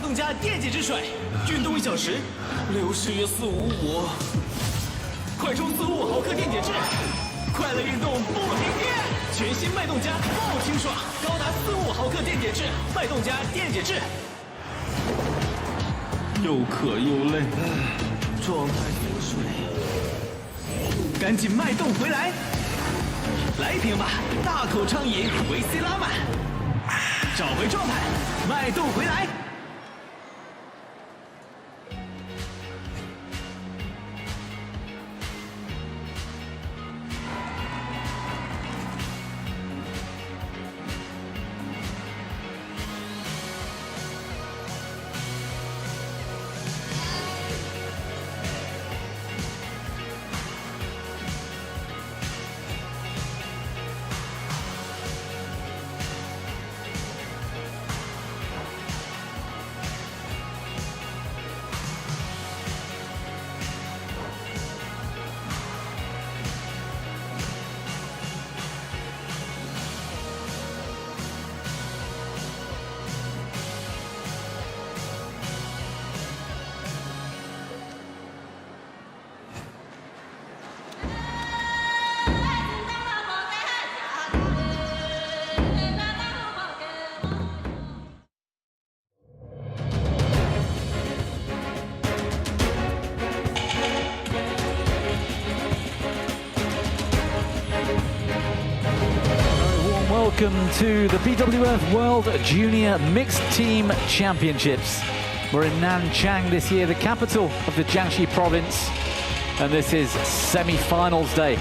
增加电解质水，运动1小时60约455，快充455毫克电解质，快乐运动不停电。全新脉动家爆清爽，高达45毫克电解质，脉动家电解质。又渴又累，状态缩水，赶紧脉动回来！来一瓶吧，大口畅饮维 C 拉满，找回状态，脉动回来。Welcome to the BWF World Junior Mixed Team Championships. We're in Nanchang this year, the capital of the Jiangxi province, and this is semi-finals day.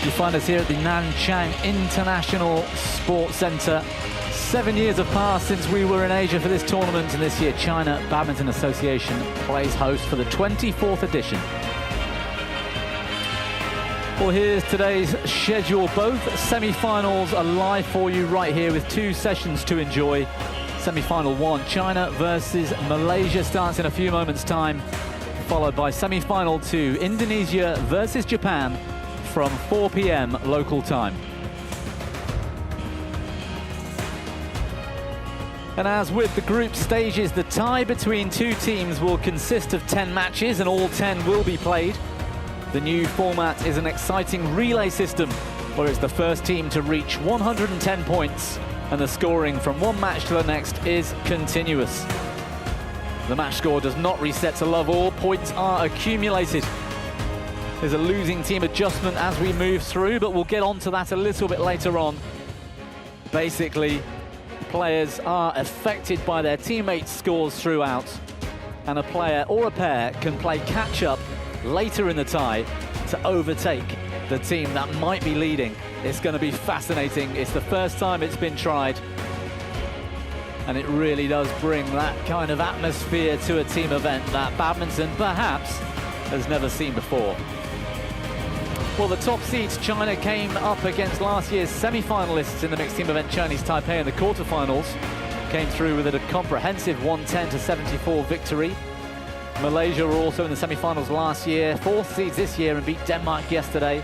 You find us here at the Nanchang International Sports Centre. 7 years have passed since we were in Asia for this tournament, and this year China Badminton Association plays host for the 24th edition. Well, here's today's schedule. Both semi-finals are live for you right here with 2 sessions to enjoy. Semi-final 1, China versus Malaysia, starts in a few moments' time, followed by semi-final 2, Indonesia versus Japan from 4 p.m. local time. And as with the group stages, the tie between 2 teams will consist of 10 matches, and all 10 will be played. The new format is an exciting relay system where it's the first team to reach 110 points, and the scoring from one match to the next is continuous. The match score does not reset to love all, points are accumulated. There's a losing team adjustment as we move through, but we'll get onto that a little bit later on. Basically, players are affected by their teammates' scores throughout, and a player or a pair can play catch-up later in the tie to overtake the team that might be leading. It's going to be fascinating. It's the first time it's been tried, and it really does bring that kind of atmosphere to a team event that badminton perhaps has never seen before. Well, the top seeds, China, came up against last year's semi-finalists in the mixed team event, Chinese Taipei, in the quarterfinals. Came through with a comprehensive 110-74 victory. Malaysia were also in the semi-finals last year, 4th seeds this year, and beat Denmark yesterday.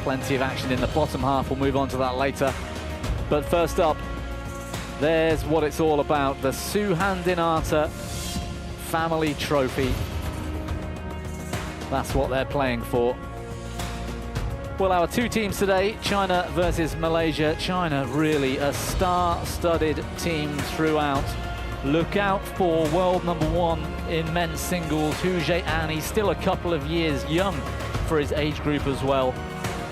Plenty of action in the bottom half, we'll move on to that later. But first up, there's what it's all about, the Suhandinata Family Trophy. That's what they're playing for. Well, our 2 teams today, China versus Malaysia. China really a star-studded team throughout. Look out for world #1 in men's singles, Hu Zhe-an. He's still a couple of years young for his age group as well.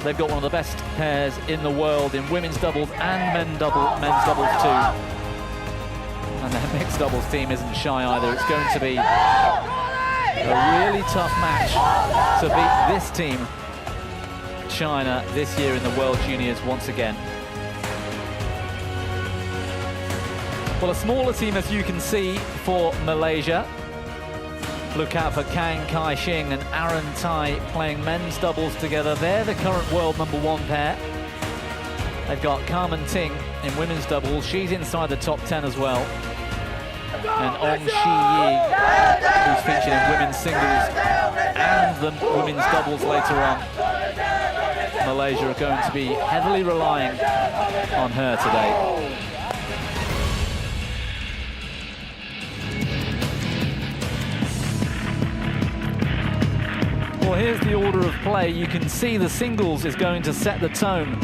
They've got one of the best pairs in the world in women's doubles and men's doubles too. And their mixed doubles team isn't shy either. It's going to be a really tough match to beat this team, China, this year in the World Juniors once again. Well, a smaller team, as you can see, for Malaysia. Look out for Kang Kai-shing and Aaron Tai playing men's doubles together. They're the current world #1 pair. They've got Carmen Ting in women's doubles. She's inside the top 10 as well. And Ong Shi-yi, who's featured in women's singles and the women's doubles later on. Malaysia are going to be heavily relying on her today. Well, here's the order of play. You can see the singles is going to set the tone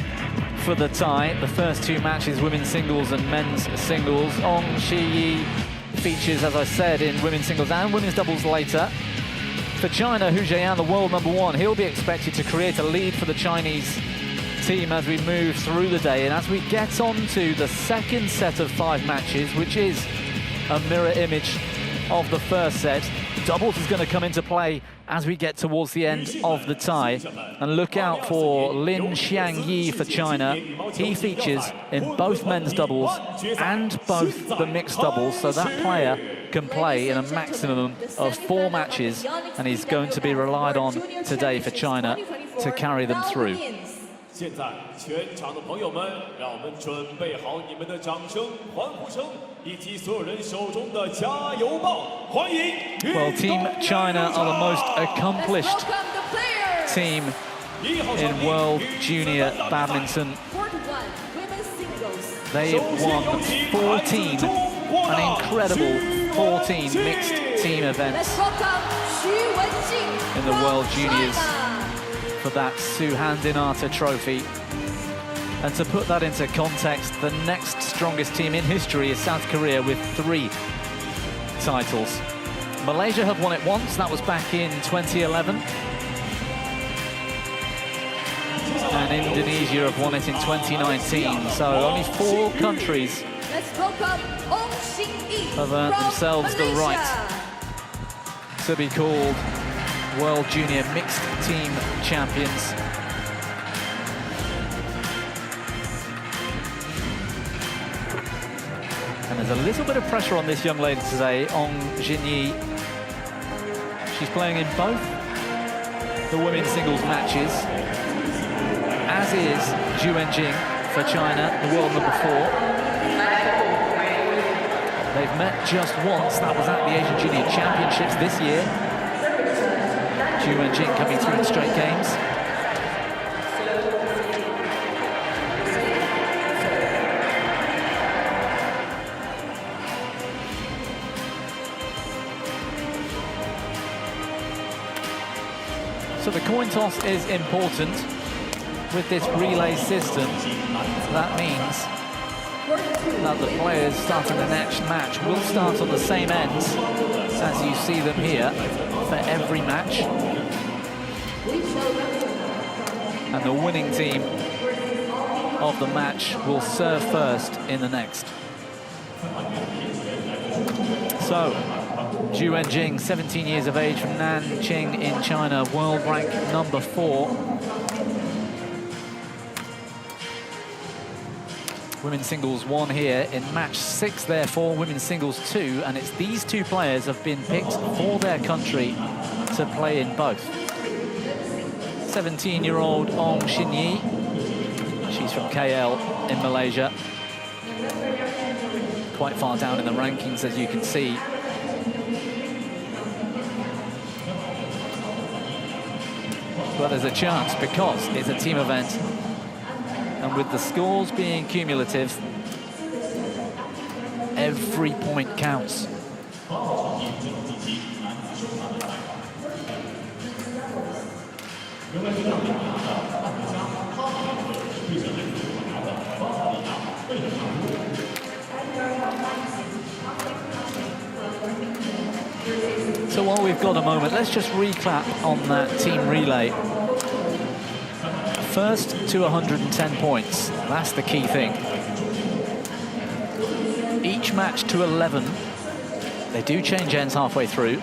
for the tie. The first two matches, women's singles and men's singles. Ong Shi-yi features, as I said, in women's singles and women's doubles later. For China, Hu Zheyan, the world #1, he'll be expected to create a lead for the Chinese team as we move through the day. And as we get on to the second set of 5 matches, which is a mirror image of the first set, doubles is going to come into play as we get towards the end of the tie. And look out for Lin Xiangyi for China. He features in both men's doubles and both the mixed doubles, so that player can play in a maximum of 4 matches, and he's going to be relied on today for China to carry them through. 现在，全场的朋友们，让我们准备好你们的掌声、欢呼声，以及所有人手中的加油棒，欢迎！ Well, Team China are the most accomplished team in World Junior Badminton. They've won 14, an incredible 14 mixed team events in the World Juniors for that Suhan Dinata trophy. And to put that into context, the next strongest team in history is South Korea with 3 titles. Malaysia have won it once, that was back in 2011. And Indonesia have won it in 2019, so only 4 countries have earned themselves the right to be called World Junior Mixed Team Champions. And there's a little bit of pressure on this young lady today, Ong Jinyi. She's playing in both the women's singles matches, as is Zhu Wenjing for China, the world #4. They've met just once, that was at the Asian Junior Championships this year. Zhu Wenjing coming through in straight games. So the coin toss is important with this relay system. That means that the players starting the next match will start on the same ends as you see them here for every match. And the winning team of the match will serve first in the next. So, Zhu Wenjing, 17 years of age, from Nanjing in China, world rank #4. Women's singles 1 here in match 6, therefore women's singles 2, and it's these 2 players have been picked for their country to play in both. 17-year-old Ong Xin-yi, she's from KL in Malaysia. Quite far down in the rankings, as you can see. But there's a chance because it's a team event. And with the scores being cumulative, every point counts. So while we've got a moment, let's just recap on that team relay. First to 110 points, that's the key thing. Each match to 11. They do change ends halfway through.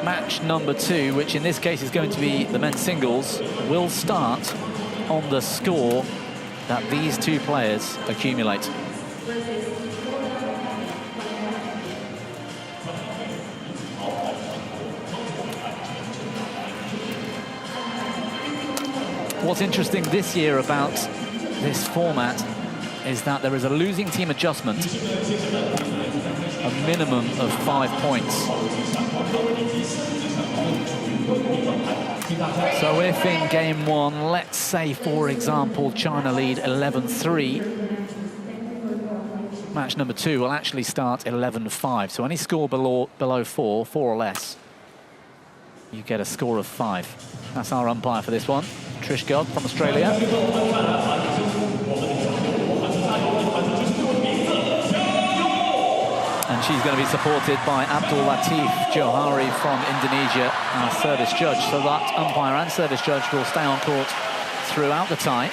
Match number 2, which in this case is going to be the men's singles, will start on the score that these 2 players accumulate. What's interesting this year about this format is that there is a losing team adjustment, a minimum of 5 points. So if in game 1, let's say, for example, China lead 11-3, match number 2 will actually start 11-5. So any score below 4 or less, you get a score of 5. That's our umpire for this one, Trish Gubb from Australia. And she's going to be supported by Abdul Latif Johari from Indonesia, our service judge. So that umpire and service judge will stay on court throughout the tie.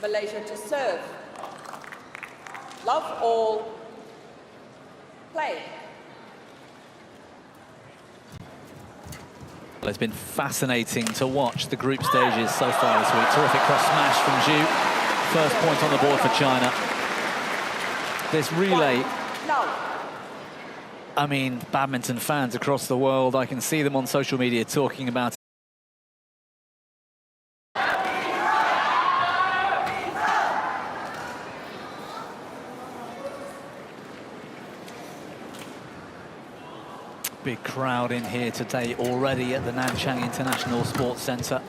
Malaysia to serve. Love all. Play. Well, it's been fascinating to watch the group stages so far this week. Terrific cross smash from Zhu. First point on the board for China. This relay, I mean, badminton fans across the world, I can see them on social media talking about it. Big crowd in here today already at the Nanchang International Sports Centre.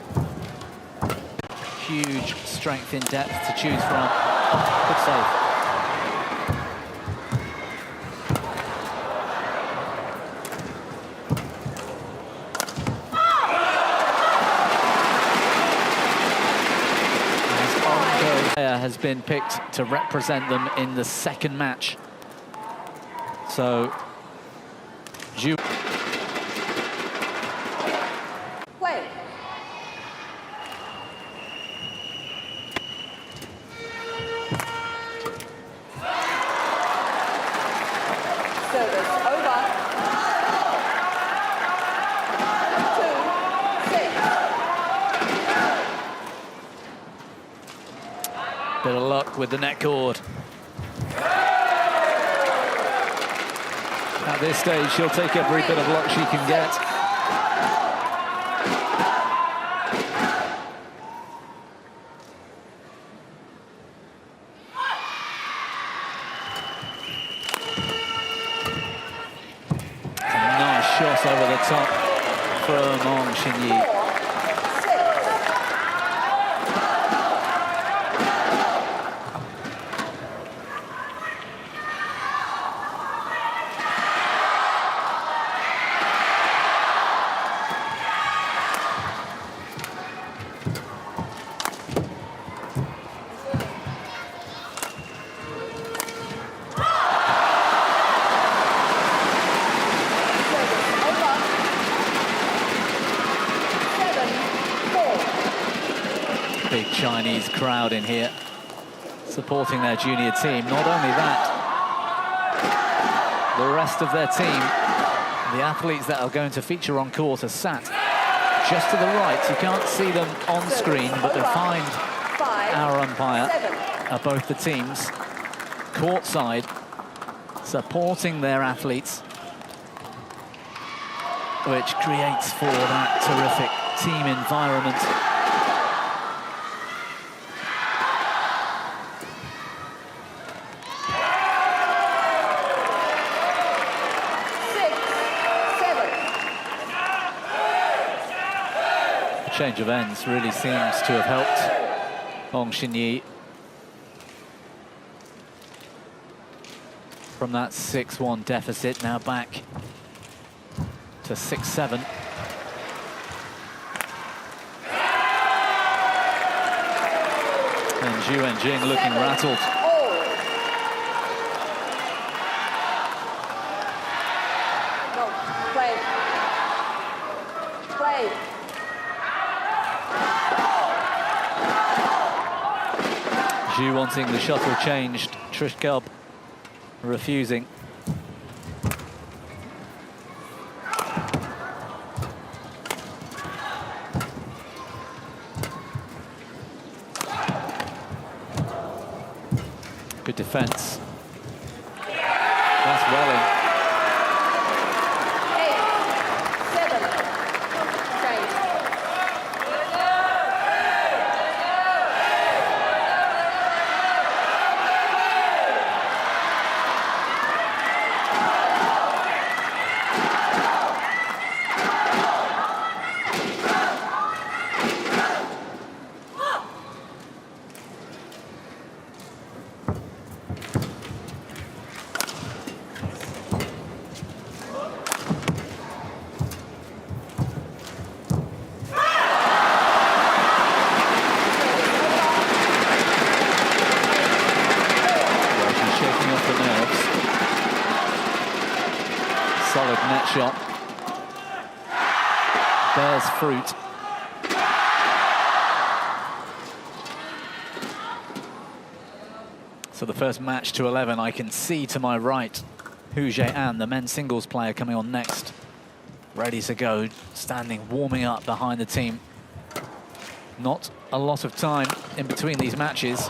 Huge strength in depth to choose from. Oh, good save. As has been picked to represent them in the second match. So Zhu. Play. Service over. 2-6. Bit of luck with the net cord. At this stage, she'll take every bit of luck she can get. A nice shot over the top from Ong Xin-yi. Big Chinese crowd in here supporting their junior team. Not only that, the rest of their team, the athletes that are going to feature on court, are sat just to the right. You can't see them on screen, but behind our umpire are both the teams courtside supporting their athletes, which creates for that terrific team environment. Change of ends really seems to have helped Ong Xin-yi from that 6-1 deficit, now back to 6-7. And Zhu Wenjing looking rattled. No, play. Play. Zhu wanting the shuttle changed, Trish Gubb refusing. Good defense. That's well in. 8-7. Change. shot. Bears fruit. So the first match to 11, I can see to my right Hu Jie-an, the men's singles player, coming on next. Ready to go, standing, warming up behind the team. Not a lot of time in between these matches. And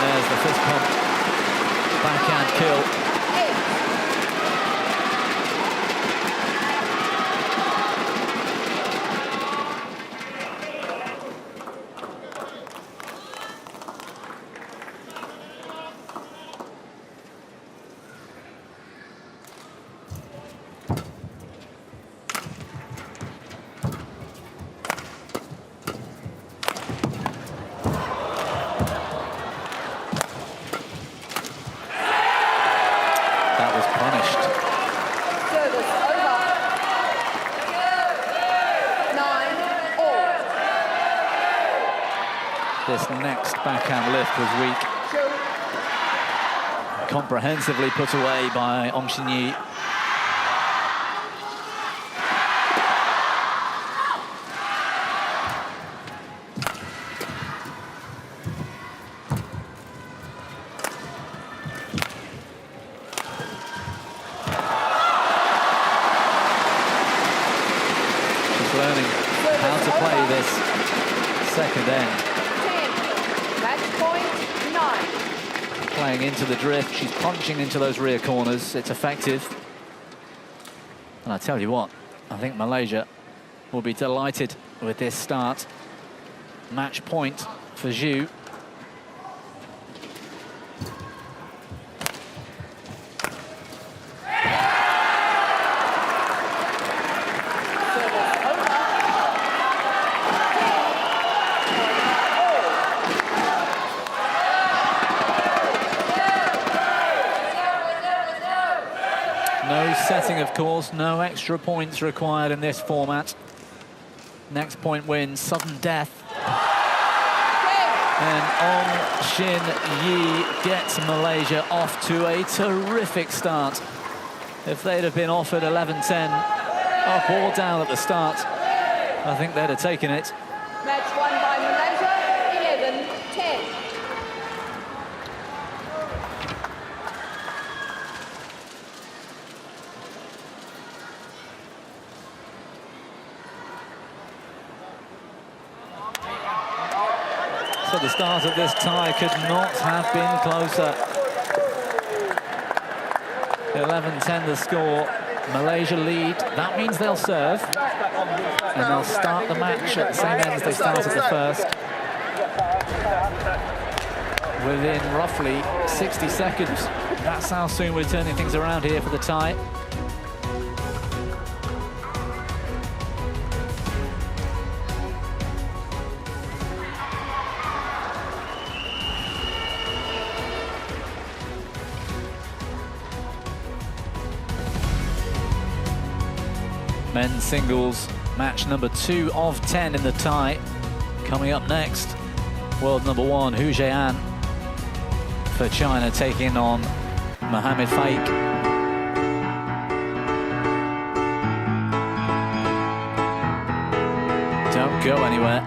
there's the fist pump, backhand kill. This next backhand lift was weak. Comprehensively put away by Ong Xin-yi. She's learning how to play this second end. Playing into the drift, she's punching into those rear corners. It's effective. And I tell you what, I think Malaysia will be delighted with this start. Match point for Zhu. No setting, of course, no extra points required in this format. Next point wins, sudden death. And Ong Xin-yi gets Malaysia off to a terrific start. If they'd have been offered 11-10, up or down at the start, I think they'd have taken it. Match won by Malaysia, 11-10. So the start of this tie could not have been closer. 11-10 the score. Malaysia lead. That means they'll serve. And they'll start the match at the same end as they started the first. Within roughly 60 seconds. That's how soon we're turning things around here for the tie. Men's singles, match number 2 of 10 in the tie. Coming up next, world number 1, Hu Jie-an for China, taking on Mohammed Faik. Don't go anywhere.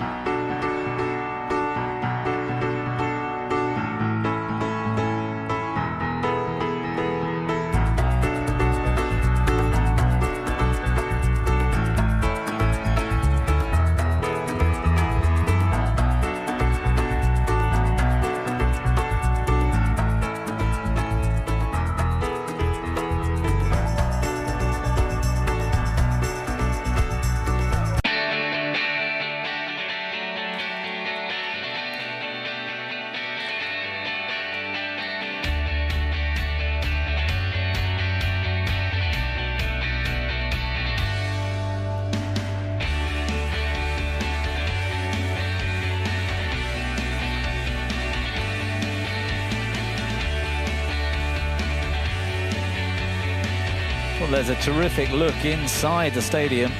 Well, there's a terrific look inside the stadium.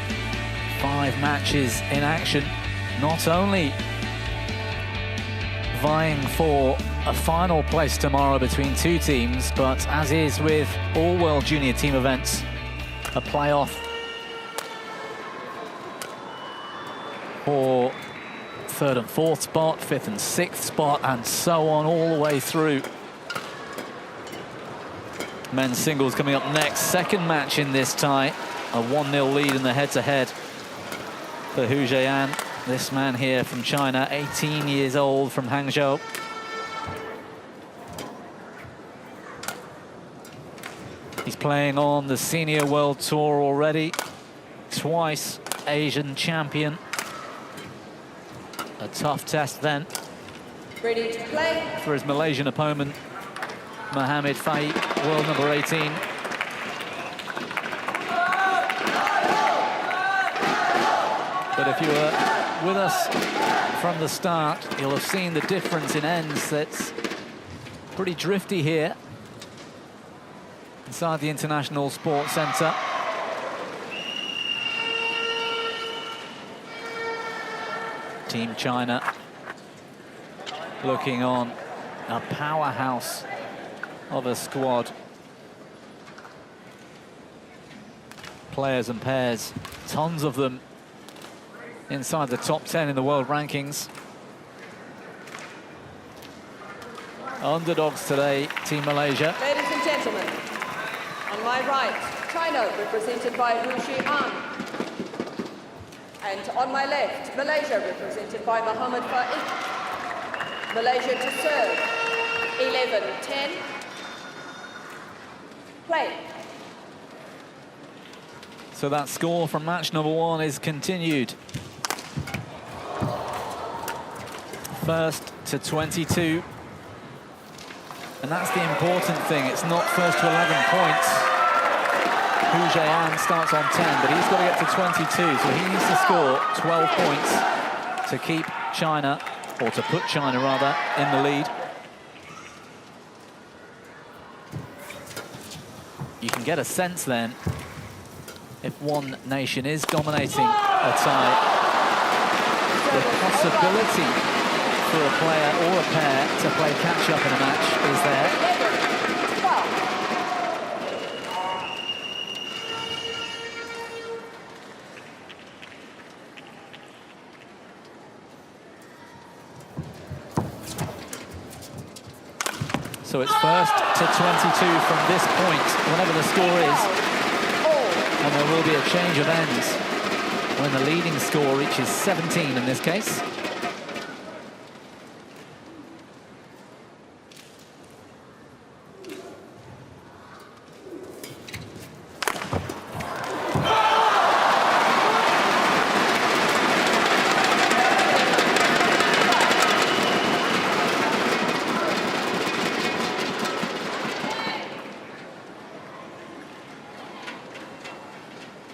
5 matches in action, not only vying for a final place tomorrow between two teams, but as is with all World Junior Team events, a playoff for third and fourth spot, fifth and sixth spot, and so on all the way through. Men's singles coming up next. Second match in this tie. A 1-0 lead in the head-to-head for Hu Zheyan. This man here from China, 18 years old, from Hangzhou. He's playing on the Senior World Tour already. Twice Asian champion. A tough test then. Ready to play. For his Malaysian opponent, Mohammed Faik, world number 18. But if you were with us from the start, you'll have seen the difference in ends. That's pretty drifty here inside the International Sports Centre. Team China looking on a powerhouse of a squad. Players and pairs, tons of them inside the top 10 in the world rankings. Underdogs today, Team Malaysia. Ladies and gentlemen, on my right, China, represented by Hu Zheyan. And on my left, Malaysia, represented by Mohammed Faik. Malaysia to serve, 11-10. Play. So that score from match number 1 is continued. First to 22. And that's the important thing. It's not first to 11 points. Hu Zheyan starts on 10, but he's got to get to 22. So he needs to score 12 points to keep China, or to put China rather, in the lead. You can get a sense then, if one nation is dominating a tie, the possibility for a player or a pair to play catch-up in a match is there. So it's first to 22 from this point, whatever the score is. And there will be a change of ends when the leading score reaches 17 in this case.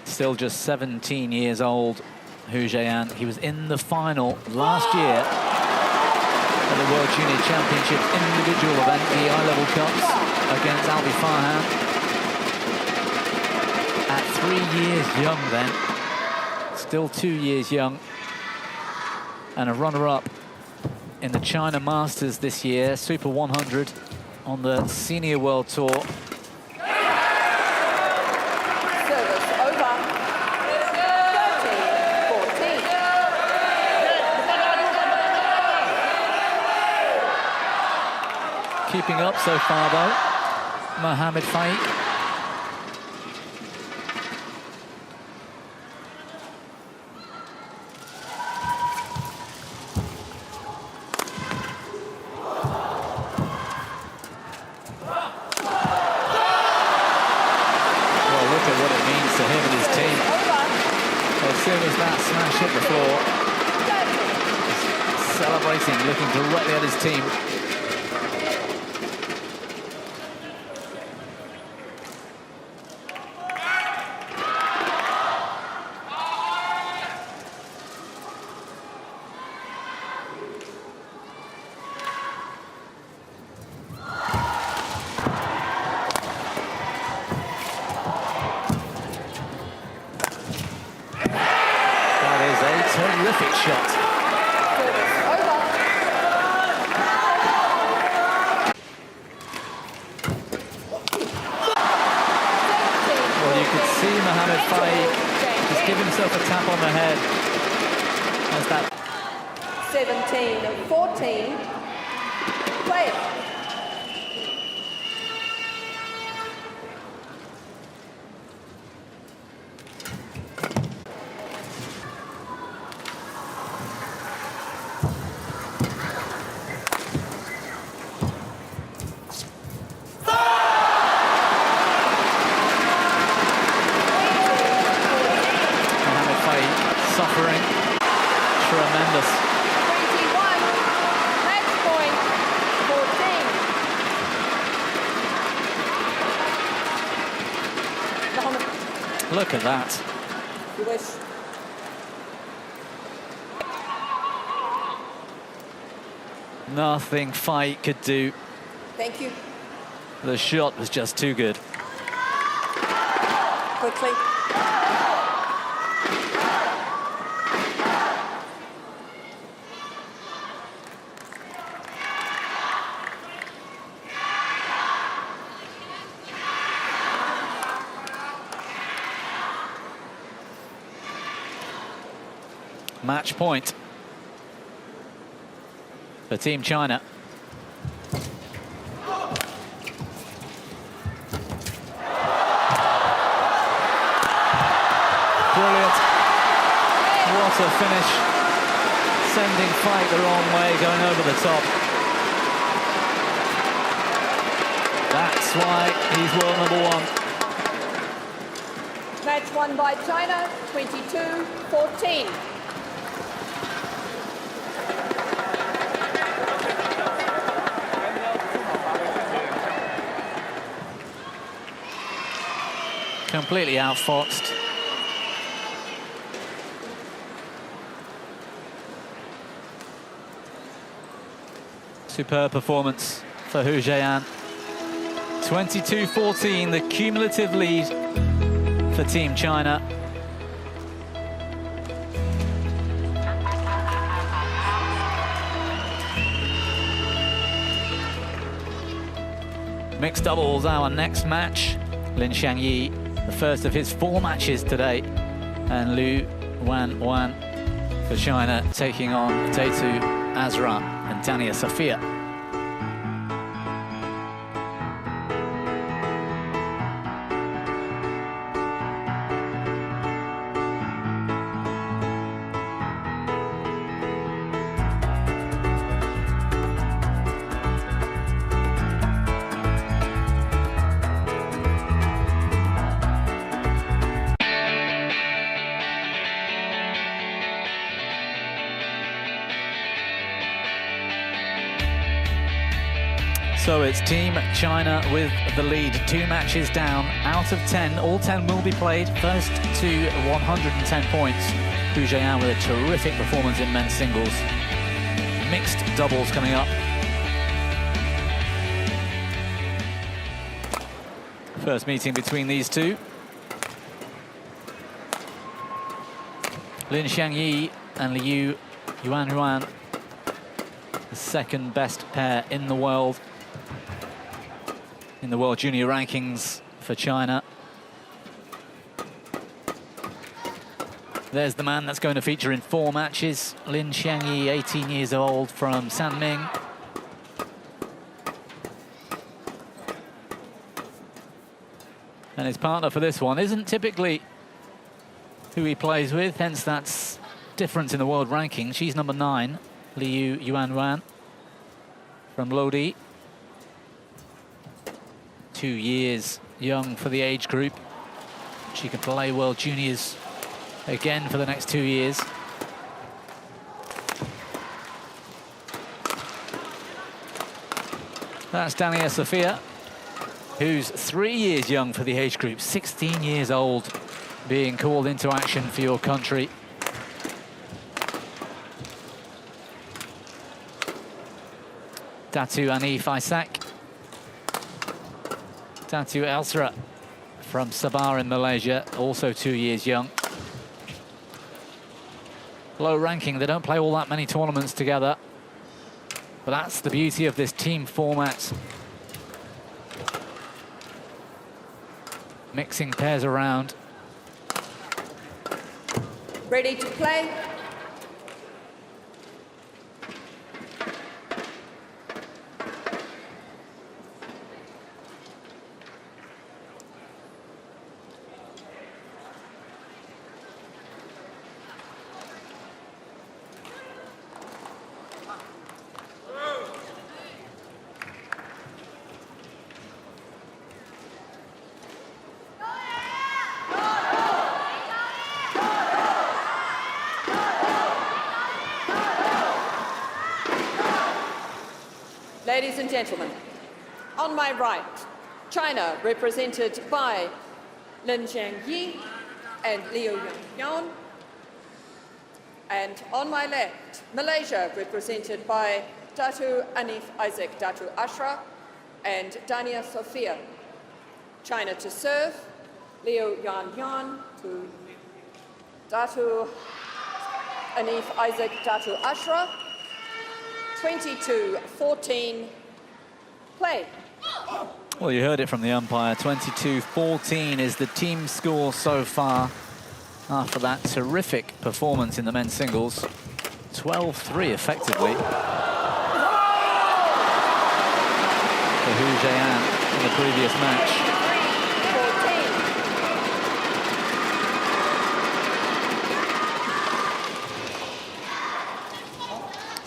Still just 17 years old, Hu Zheyan. He was in the final last year at the World Junior Championships individual event, the I-Level Cups, against Albi Farhan. At 3 years young then, still 2 years young, and a runner-up in the China Masters this year, Super 100 on the Senior World Tour. Keeping up so far, though, Mohammed Faik. Well, look at what it means to him and his team. As soon as that smash hit the floor, he's celebrating, looking directly at his team. Terrific shot. give himself a tap on the head. As that 17-14. Play it. suffering. Tremendous. 21. Match point. 14. Look at that. You wish. Nothing Fight could do. Thank you. The shot was just too good. Quickly. Match point for Team China. Brilliant. What a finish. Sending Fight the wrong way, going over the top. That's why he's world #1. Match won by China, 22-14. Completely outfoxed. Superb performance for Hu Jian. 22-14, the cumulative lead for Team China. Mixed doubles, our next match. Lin Xiangyi, the first of his 4 matches today, and Liu Wanwan for China taking on Taetu Azra and Dania Safia. So it's Team China with the lead, 2 matches down out of 10. All 10 will be played. First to 110 points. Hu Jian with a terrific performance in men's singles. Mixed doubles coming up. First meeting between these two. Lin Xiangyi and Liu Yuanhuan, the second best pair in the world. In the World Junior rankings for China. There's the man that's going to feature in 4 matches. Lin Xiangyi, 18 years old, from Sanming. And his partner for this one isn't typically who he plays with, hence that's difference in the world ranking. She's number 9, Liu Yuanhuan from Lodi. 2 years young for the age group. She can play World Juniors again for the next 2 years. That's Dania Safia, who's 3 years young for the age group, 16 years old, being called into action for your country. Datu Ani Faisak. Datu Elsra from Sabah in Malaysia, also 2 years young. Low ranking, they don't play all that many tournaments together. But that's the beauty of this team format. Mixing pairs around. Ready to play? Ladies and gentlemen, on my right, China, represented by Lin Jiangyi and Liu Yunyan. And on my left, Malaysia, represented by Datu Anif Isaac Datu Ashra and Dania Sophia. China to serve, Liu Yunyan to Datu Anif Isaac Datu Ashra. 22-14, play. Well, you heard it from the umpire. 22-14 is the team score so far after that terrific performance in the men's singles. 12-3 effectively for Hu Jian in the previous match.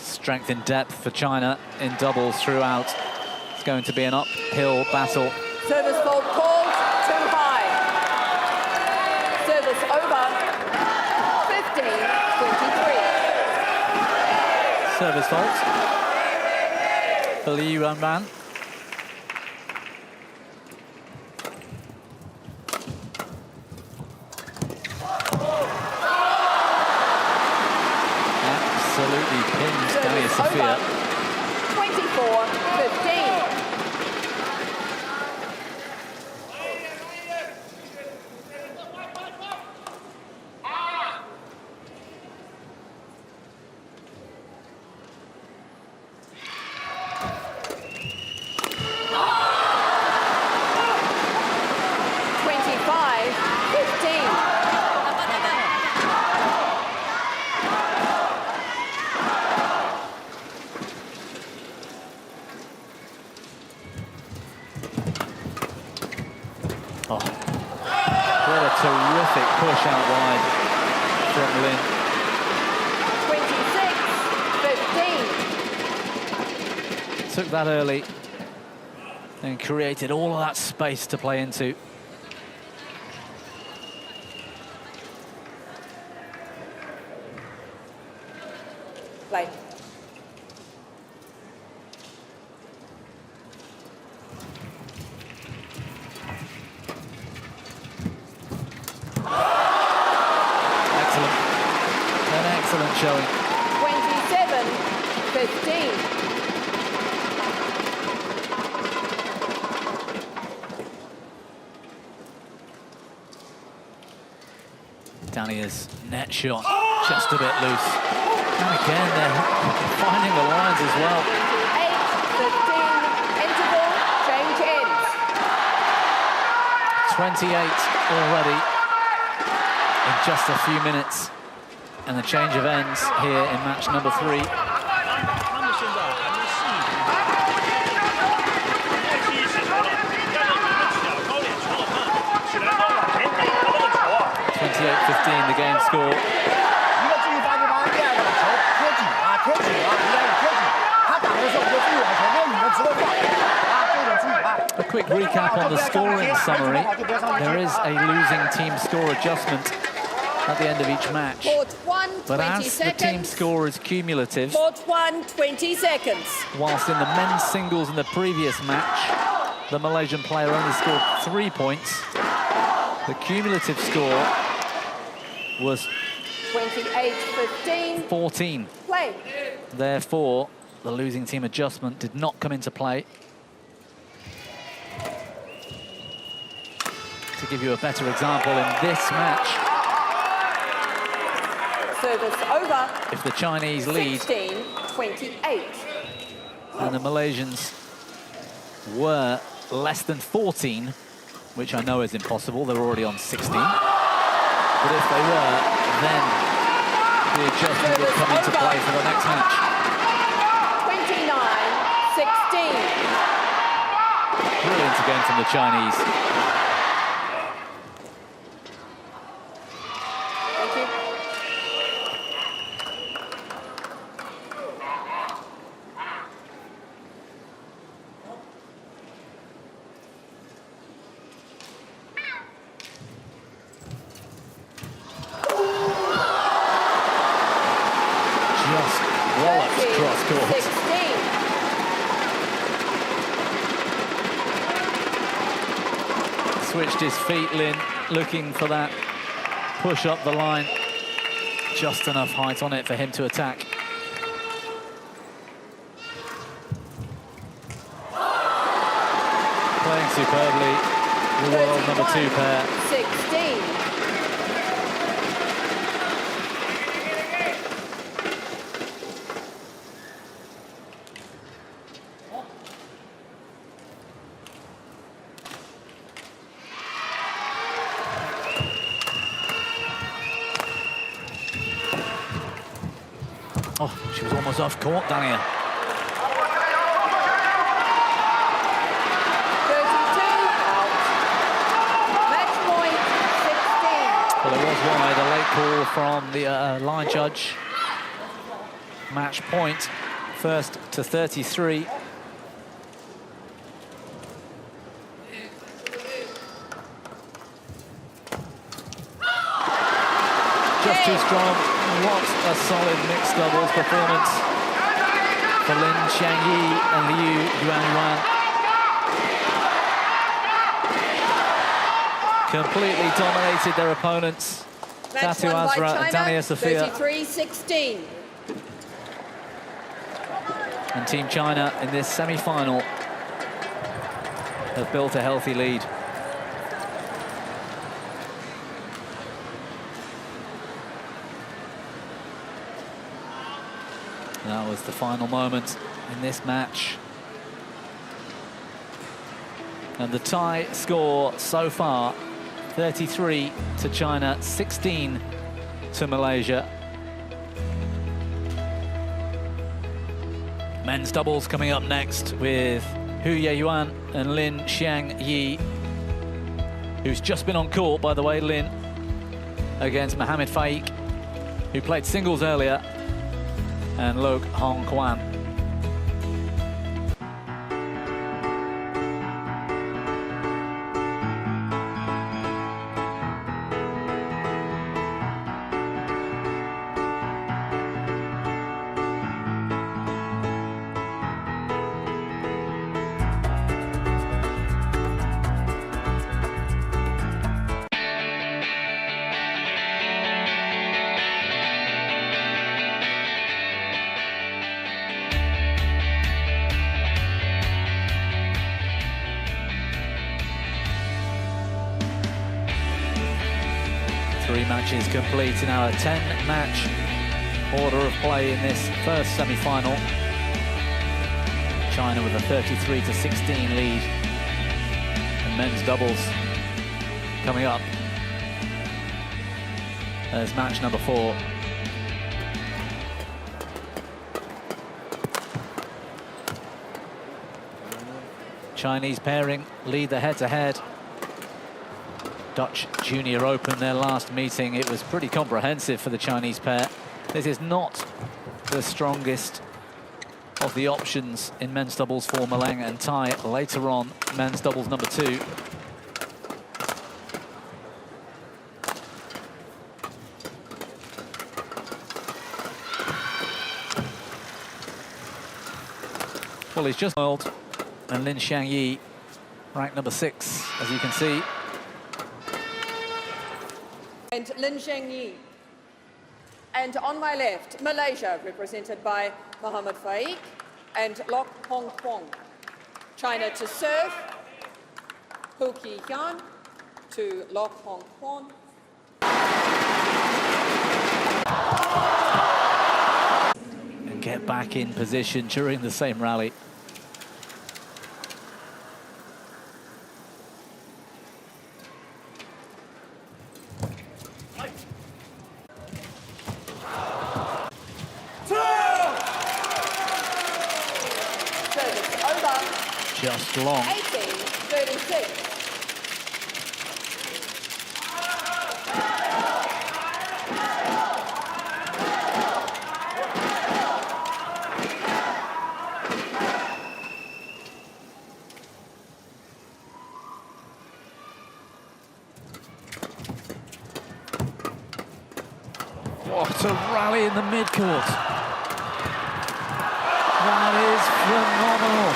Strength in depth for China in doubles throughout. It's going to be an uphill battle. Service fault called, too high. Service over, 15-23. Service fault for Li Yuanban. Absolutely pins Dania Sophia. 24-15. Oh, what a terrific push out wide from Lin. 26-15. Took that early and created all of that space to play into. Play. Excellent showing. 27-15. Dania's net shot just a bit loose. And again, they're finding the lines as well. 8-15, interval, change ends. 28 already in just a few minutes. And the change of ends here in match number 3. 28-15 the game score. A quick recap on the scoring summary. There is a losing team score adjustment at the end of each match. Court 1, but 20 as seconds. the team score is cumulative, Court 1, 20 seconds. whilst in the men's singles in the previous match, the Malaysian player only scored 3 points. The cumulative score was 28-15. 14. Play. Therefore, the losing team adjustment did not come into play. To give you a better example, in this match, Service over. if the Chinese lead 16-28. and the Malaysians were less than 14, which I know is impossible, they're already on 16. But if they were, then the adjustment would come into play for the next match. 29-16. Brilliant again from the Chinese. Thank you. Just wallops cross court. 16. Switched his feet, Lin, looking for that push up the line. Just enough height on it for him to attack. Playing superbly, the world number 2 pair. 16. Oh, she was almost off court, Dania. 32 out. Match point 16. Well, there was wide, a late call from the line judge. Match point, first to 33. Just too strong. What a solid mixed doubles performance for Lin Xiangyi and Liu Yuanyuan. Completely dominated their opponents. Match Tatu won by Azra and China, Dania Sofia. 33-16. And Team China in this semi-final have built a healthy lead. That was the final moment in this match. And the tie score so far, 33 to China, 16 to Malaysia. Men's doubles coming up next with Hu Yeyuan and Lin Xiangyi, who's just been on court, by the way, Lin, against Mohamed Faik, who played singles earlier, and Lok Hong Kwan. Three matches complete in our 10-match order of play in this first semi-final. China with a 33-16 lead. And men's doubles coming up as match number 4. Chinese pairing lead the head-to-head. Dutch Junior Open, their last meeting, it was pretty comprehensive for the Chinese pair. This is not the strongest of the options in men's doubles for Maleng and Tai. Later on, men's doubles number 2. Well, he's just oiled, and Lin Xiangyi, ranked number 6, as you can see. And Lin Xiangyi. And on my left, Malaysia, represented by Mohamed Faik and Lok Hong Kwan. China to serve, Hu Ki-hyun to Lok Hong Kwan. And get back in position during the same rally. Just long. 18-36. What a rally in the mid-court. That is phenomenal.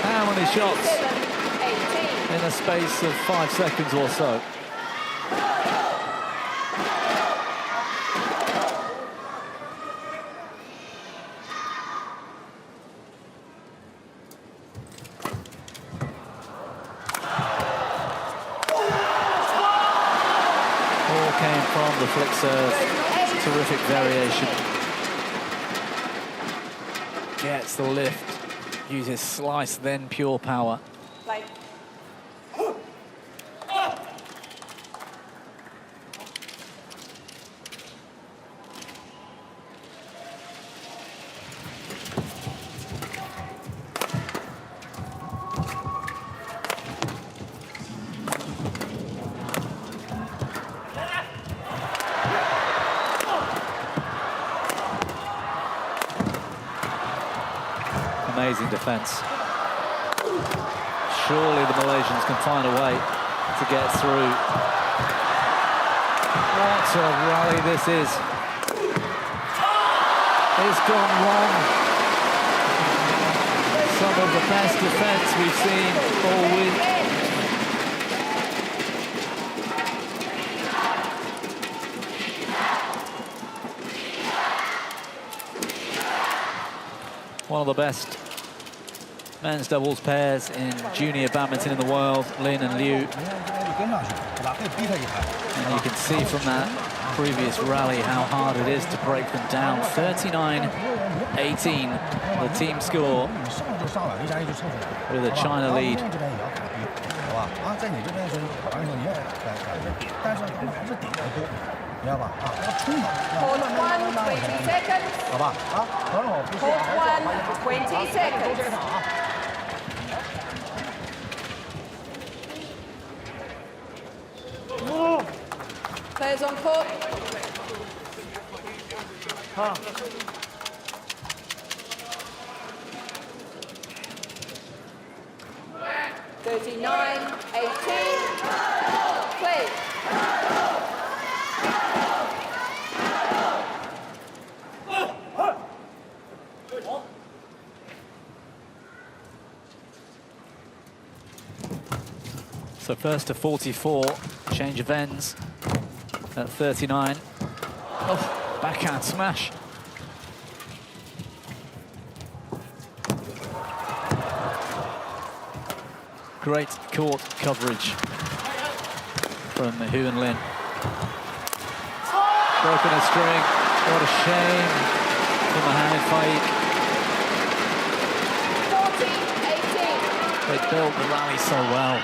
How many shots 18. in a space of 5 seconds or so? Came from the flick serve. Terrific variation. Gets the lift. Uses slice, then pure power. Play. Amazing defense. Surely the Malaysians can find a way to get through. What a rally this is. It's gone long. Some of the best defense we've seen all week. One of the best men's doubles pairs in junior badminton in the world, Lin and Liu. And you can see from that previous rally how hard it is to break them down. 39-18, the team score, with a China lead. Hold 1, 20 seconds. Hold 1, 20 seconds. Players on court. 39-18. Play. So first to 44, change of ends at 39. Oh, backhand smash. Great court coverage from Hu and Lin. Broken a string. What a shame for Mohamed Faik. 40-18. They built the rally so well.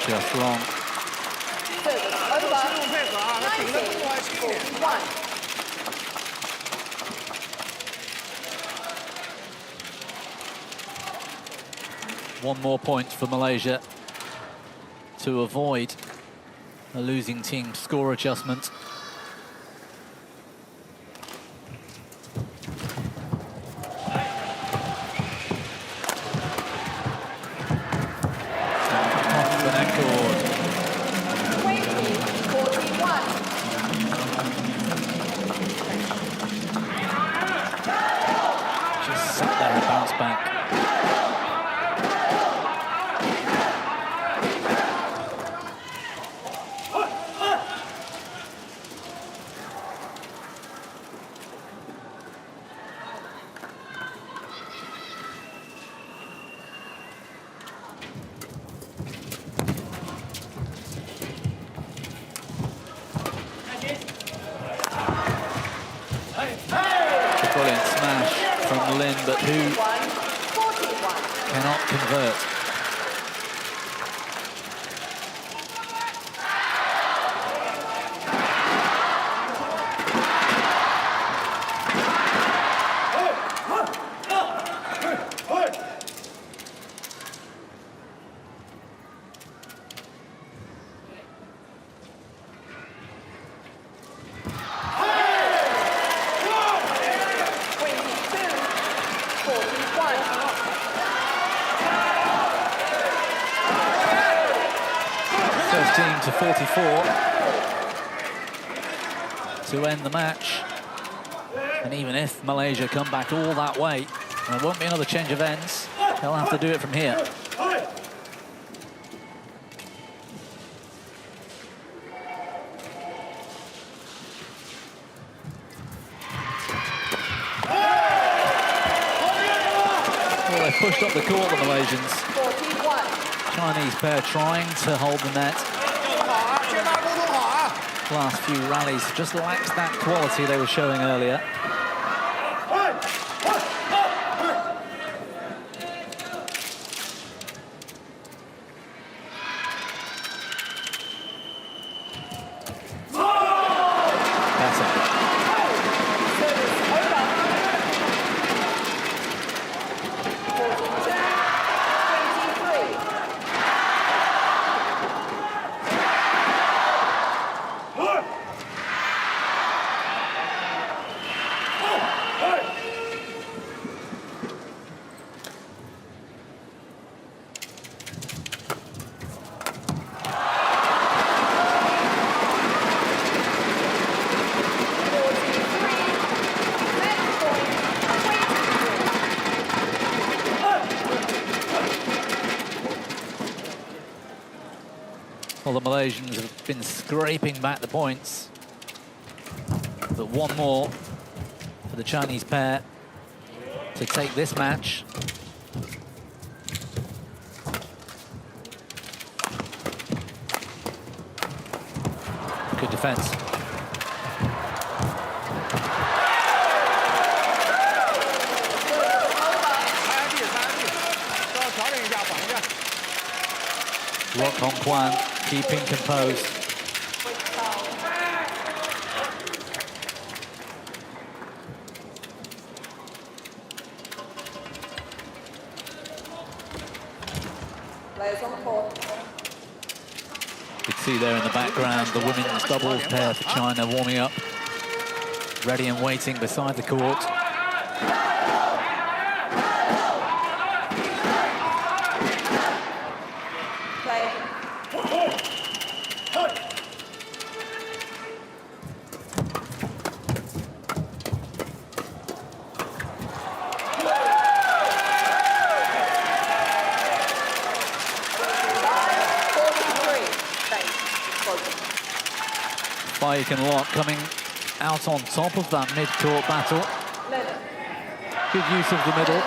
Just long. Service over. 19-41. One more point for Malaysia to avoid a losing team score adjustment. back. Brilliant smash from Lin, but who 41. cannot convert. To 44 to end the match. And even if Malaysia come back all that way, there won't be another change of ends. They'll have to do it from here. Well, they've pushed up the court, the Malaysians. 41. Chinese pair trying to hold the net. Last few rallies just lacked that quality they were showing earlier. Well, the Malaysians have been scraping back the points. But one more for the Chinese pair to take this match. Good defense. Rock Hong Kwan keeping composed. Players on the court. You can see there in the background the women's doubles pair for China warming up, ready and waiting beside the court. Baek and Locke coming out on top of that mid-court battle. Good use of the middle.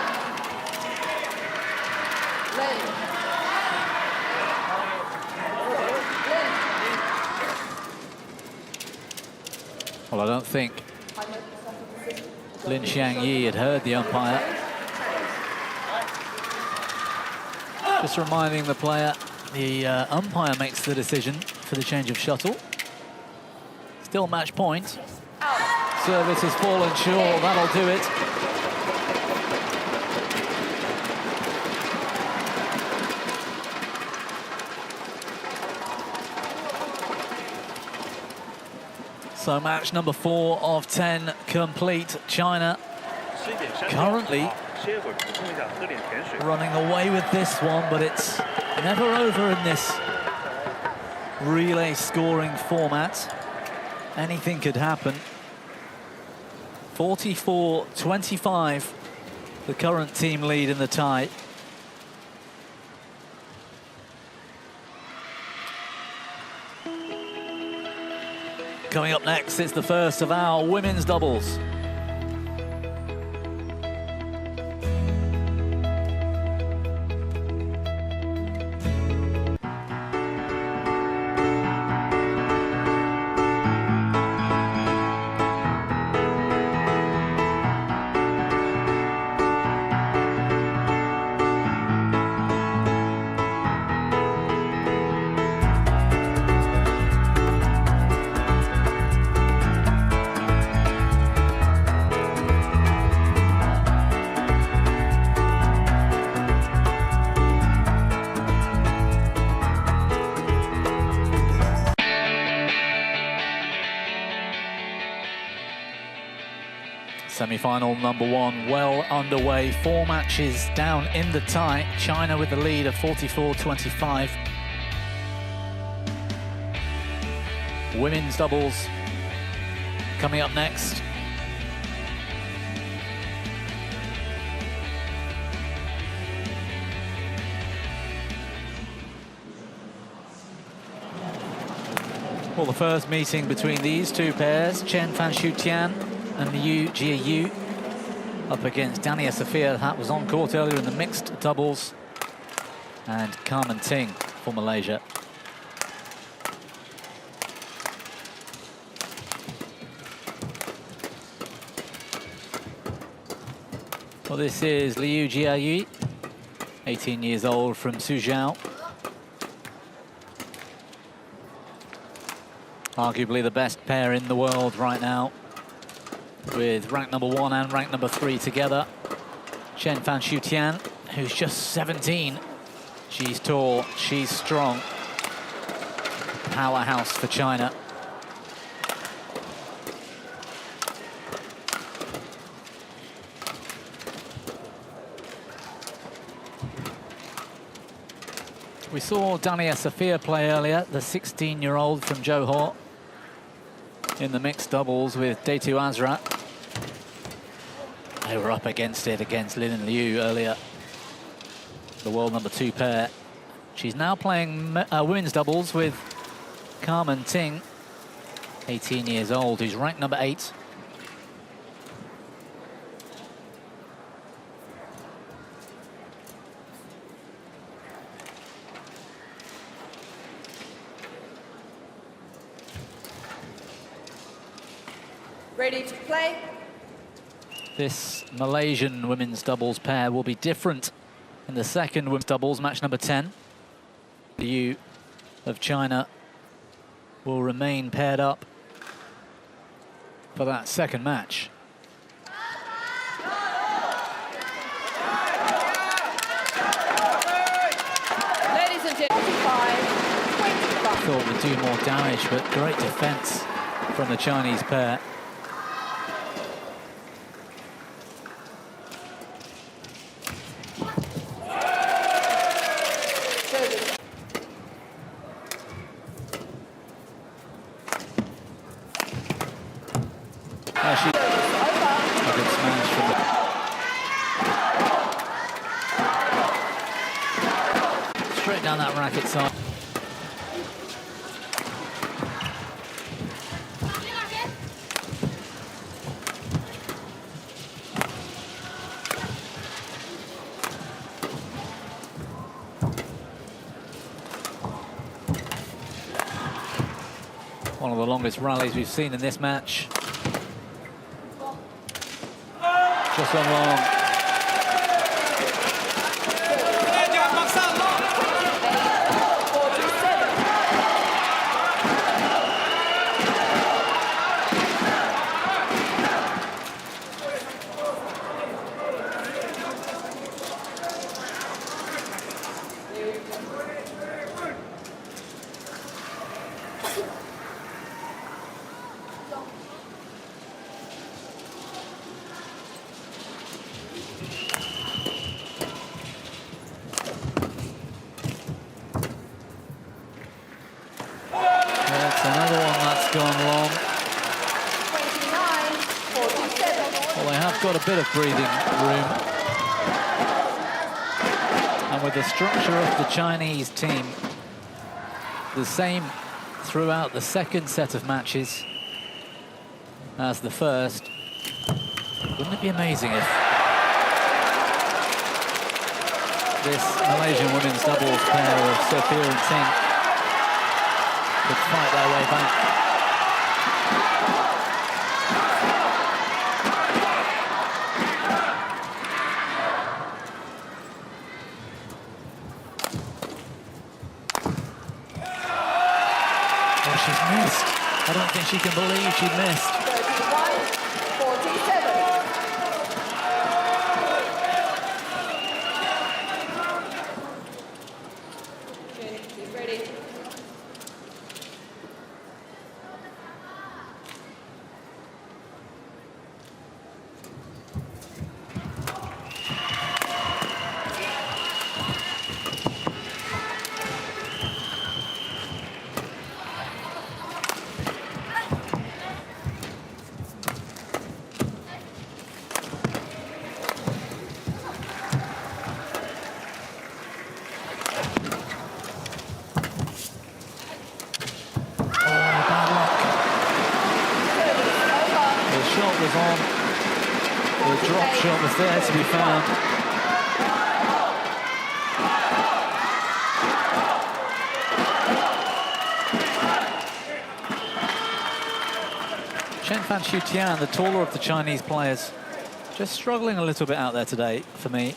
Well, I don't think Lin Xiangyi had heard the umpire. Just reminding the player, the umpire makes the decision for the change of shuttle. Still match point. Service has fallen short, that'll do it. So match number 4 of 10 complete. China currently running away with this one, but it's never over in this relay scoring format. Anything could happen. 44-25 the current team lead in the tie. Coming up next, it's the first of our women's doubles. Semi-final number one well underway. 4 matches down in the tie. China with the lead of 44-25. Women's doubles coming up next. Well, the first meeting between these two pairs, Chen Fanshu Tian and Liu Jiayu, up against Dania Sofia. That was on court earlier in the mixed doubles. And Carmen Ting for Malaysia. Well, this is Liu Jiayu, 18 years old, from Suzhou. Arguably the best pair in the world right now, with rank number 1 and rank number 3 together. Chen Fanshu Tian, who's just 17. She's tall, she's strong. Powerhouse for China. We saw Dania Sofia play earlier, the 16-year-old from Johor, in the mixed doubles with Deitu Azra. They were up against it against Lin and Liu earlier, the world number 2 pair. She's now playing women's doubles with Carmen Ting, 18 years old, who's ranked number 8. Ready to play? This Malaysian women's doubles pair will be different in the second women's doubles, match number 10. Liu of China will remain paired up for that second match. Ladies and gentlemen, 25. Thought would do more damage, but great defense from the Chinese pair. Straight down that racket side. One of the longest rallies we've seen in this match. Just gone long. Another one that's gone long. 29, 47. Well, they have got a bit of breathing room. And with the structure of the Chinese team the same throughout the second set of matches as the first, wouldn't it be amazing if this Malaysian women's doubles pair of Sophia and Ting could fight their way back? Oh, she's missed. I don't think she can believe she missed. 47. Okay, get ready. Was on. The drop shot was there to be found. Chen Fan Shu Tian, the taller of the Chinese players, just struggling a little bit out there today for me.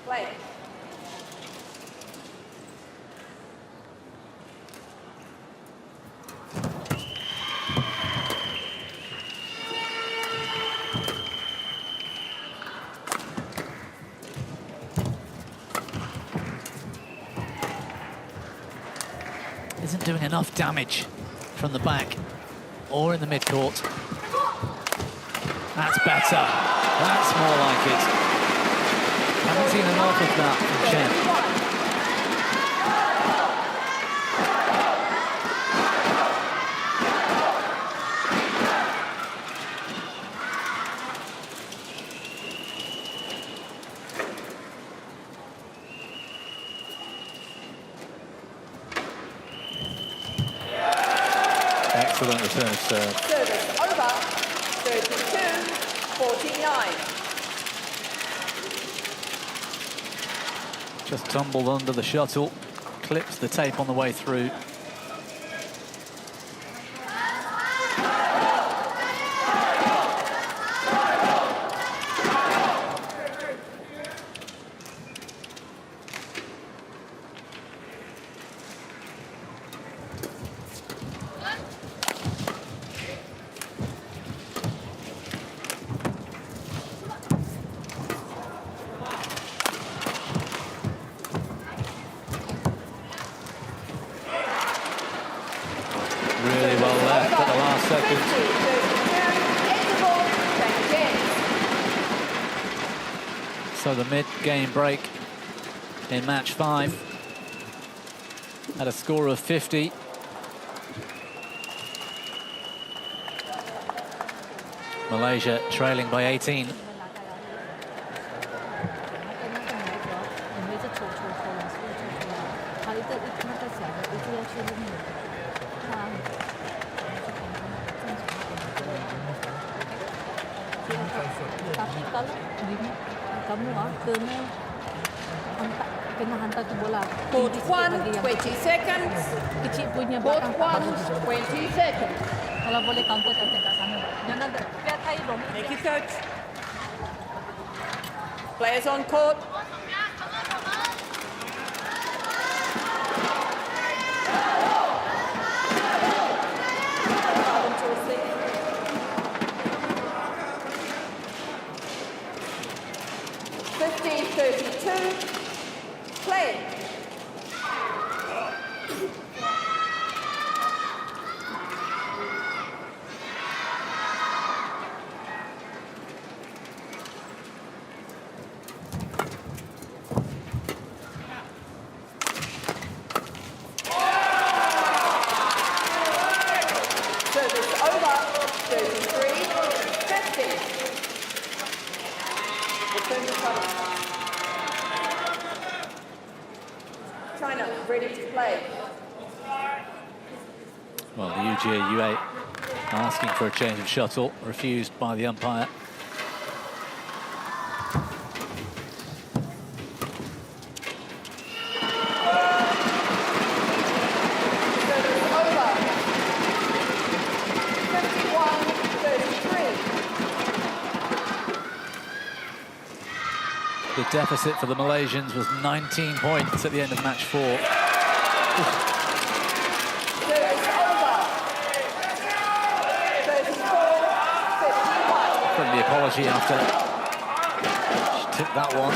Play. Isn't doing enough damage from the back or in the mid-court. That's better. That's more like it. Haven't seen enough of that from Chen. Excellent return of serve. Service over. 32-49. Just tumbled under the shuttle, clipped the tape on the way through. Really well left at the last second. So the mid-game break in match 5 at a score of 50. Malaysia trailing by 18. Tapi kalau kamu kena hantar tu bola. Court 1, 20 seconds. Kecil punya Court belakang 1, 20 seconds. Kalau boleh counter kat sana. Jangan biar Thai dong. Thank you, coach. Players on court. Play. Service over. 33-50. Return the shuttle. ready to play. Well, the UGA U8 asking for a change of shuttle, refused by the umpire. The deficit for the Malaysians was 19 points at the end of match 4. Friendly apology after she took that one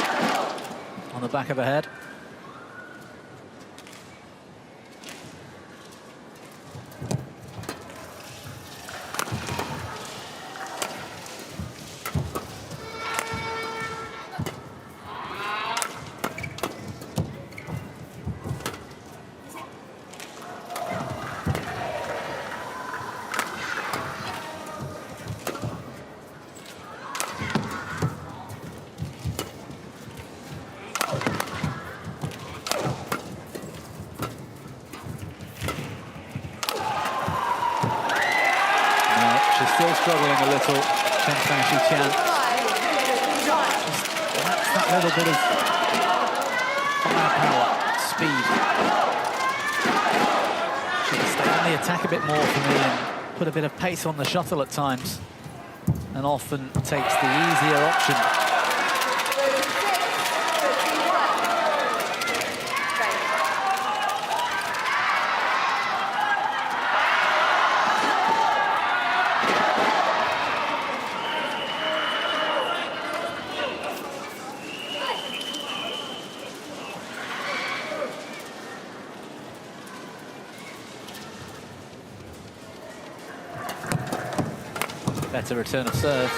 on the back of the head. Still struggling a little, Chen Fan-Shi-Tian. Just lacks that little bit of firepower, speed. Should stay on the attack a bit more for me and put a bit of pace on the shuttle at times, and often takes the easier option. Better return of serve.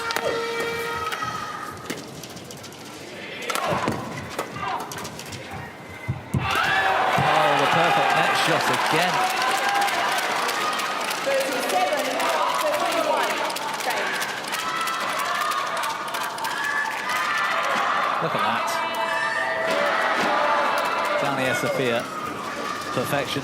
Oh, the perfect net shot again. 37-31. Look at that. Dania Sofia, perfection.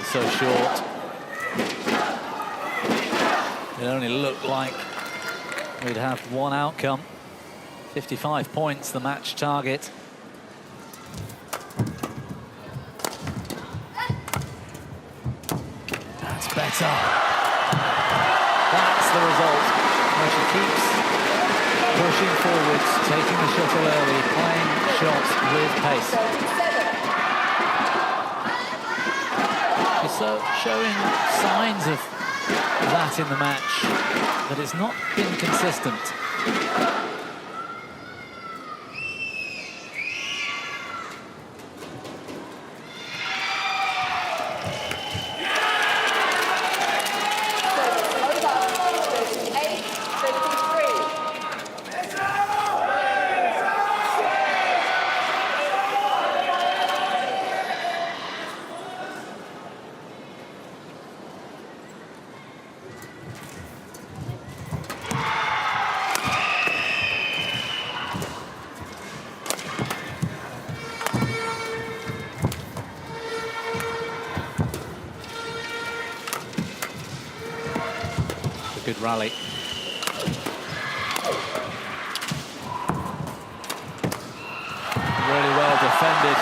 So short. It only looked like we'd have one outcome. 55 points, the match target. That's better. That's the result. Where she keeps pushing forwards, taking the shuttle early, playing shots with pace. So showing signs of that in the match, but it's not been consistent. Good rally. Really well defended.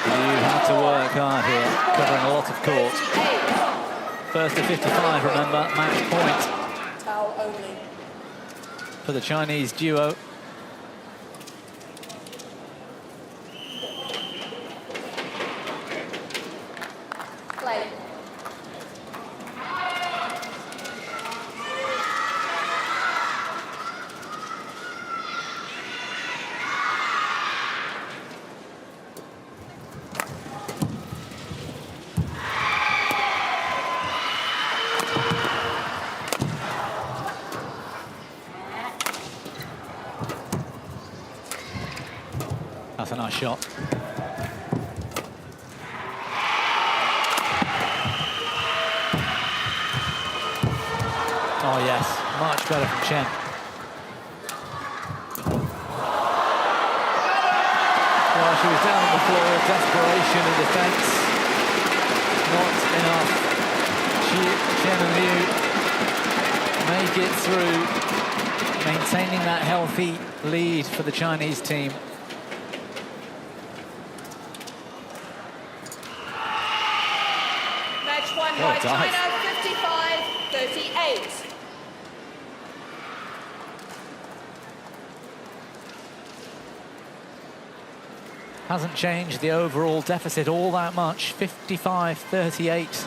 You had to work hard here, covering a lot of court. First to 55, remember, match point. Towel only. For the Chinese duo. That's a nice shot. Oh yes, much better from Chen. Well, she was down on the floor, desperation in defence. Not enough. Chen and Liu make it through, maintaining that healthy lead for the Chinese team. Match won Well by done. China, 55-38. Hasn't changed the overall deficit all that much. 55-38,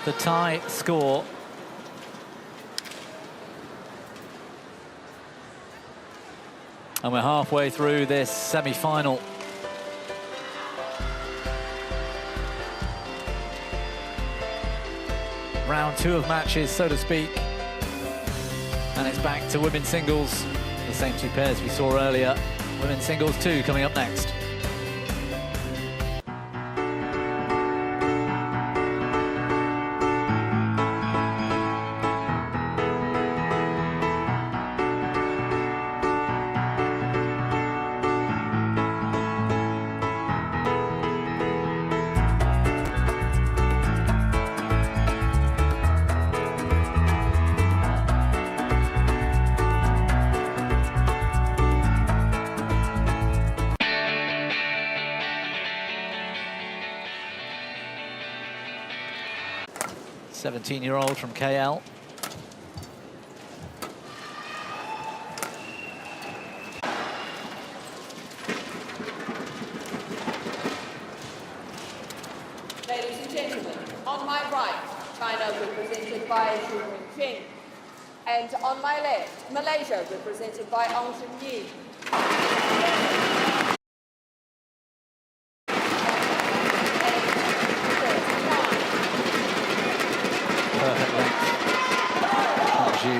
the tie score. And we're halfway through this semi-final. Round 2 of matches, so to speak. And it's back to women's singles. The same 2 pairs we saw earlier. Women's singles 2 coming up next. '17-year-old from KL. Ladies and gentlemen, on my right, China represented by Zhu Minqing. And on my left, Malaysia represented by Ong Shun Yi. Perfect length. Zhu.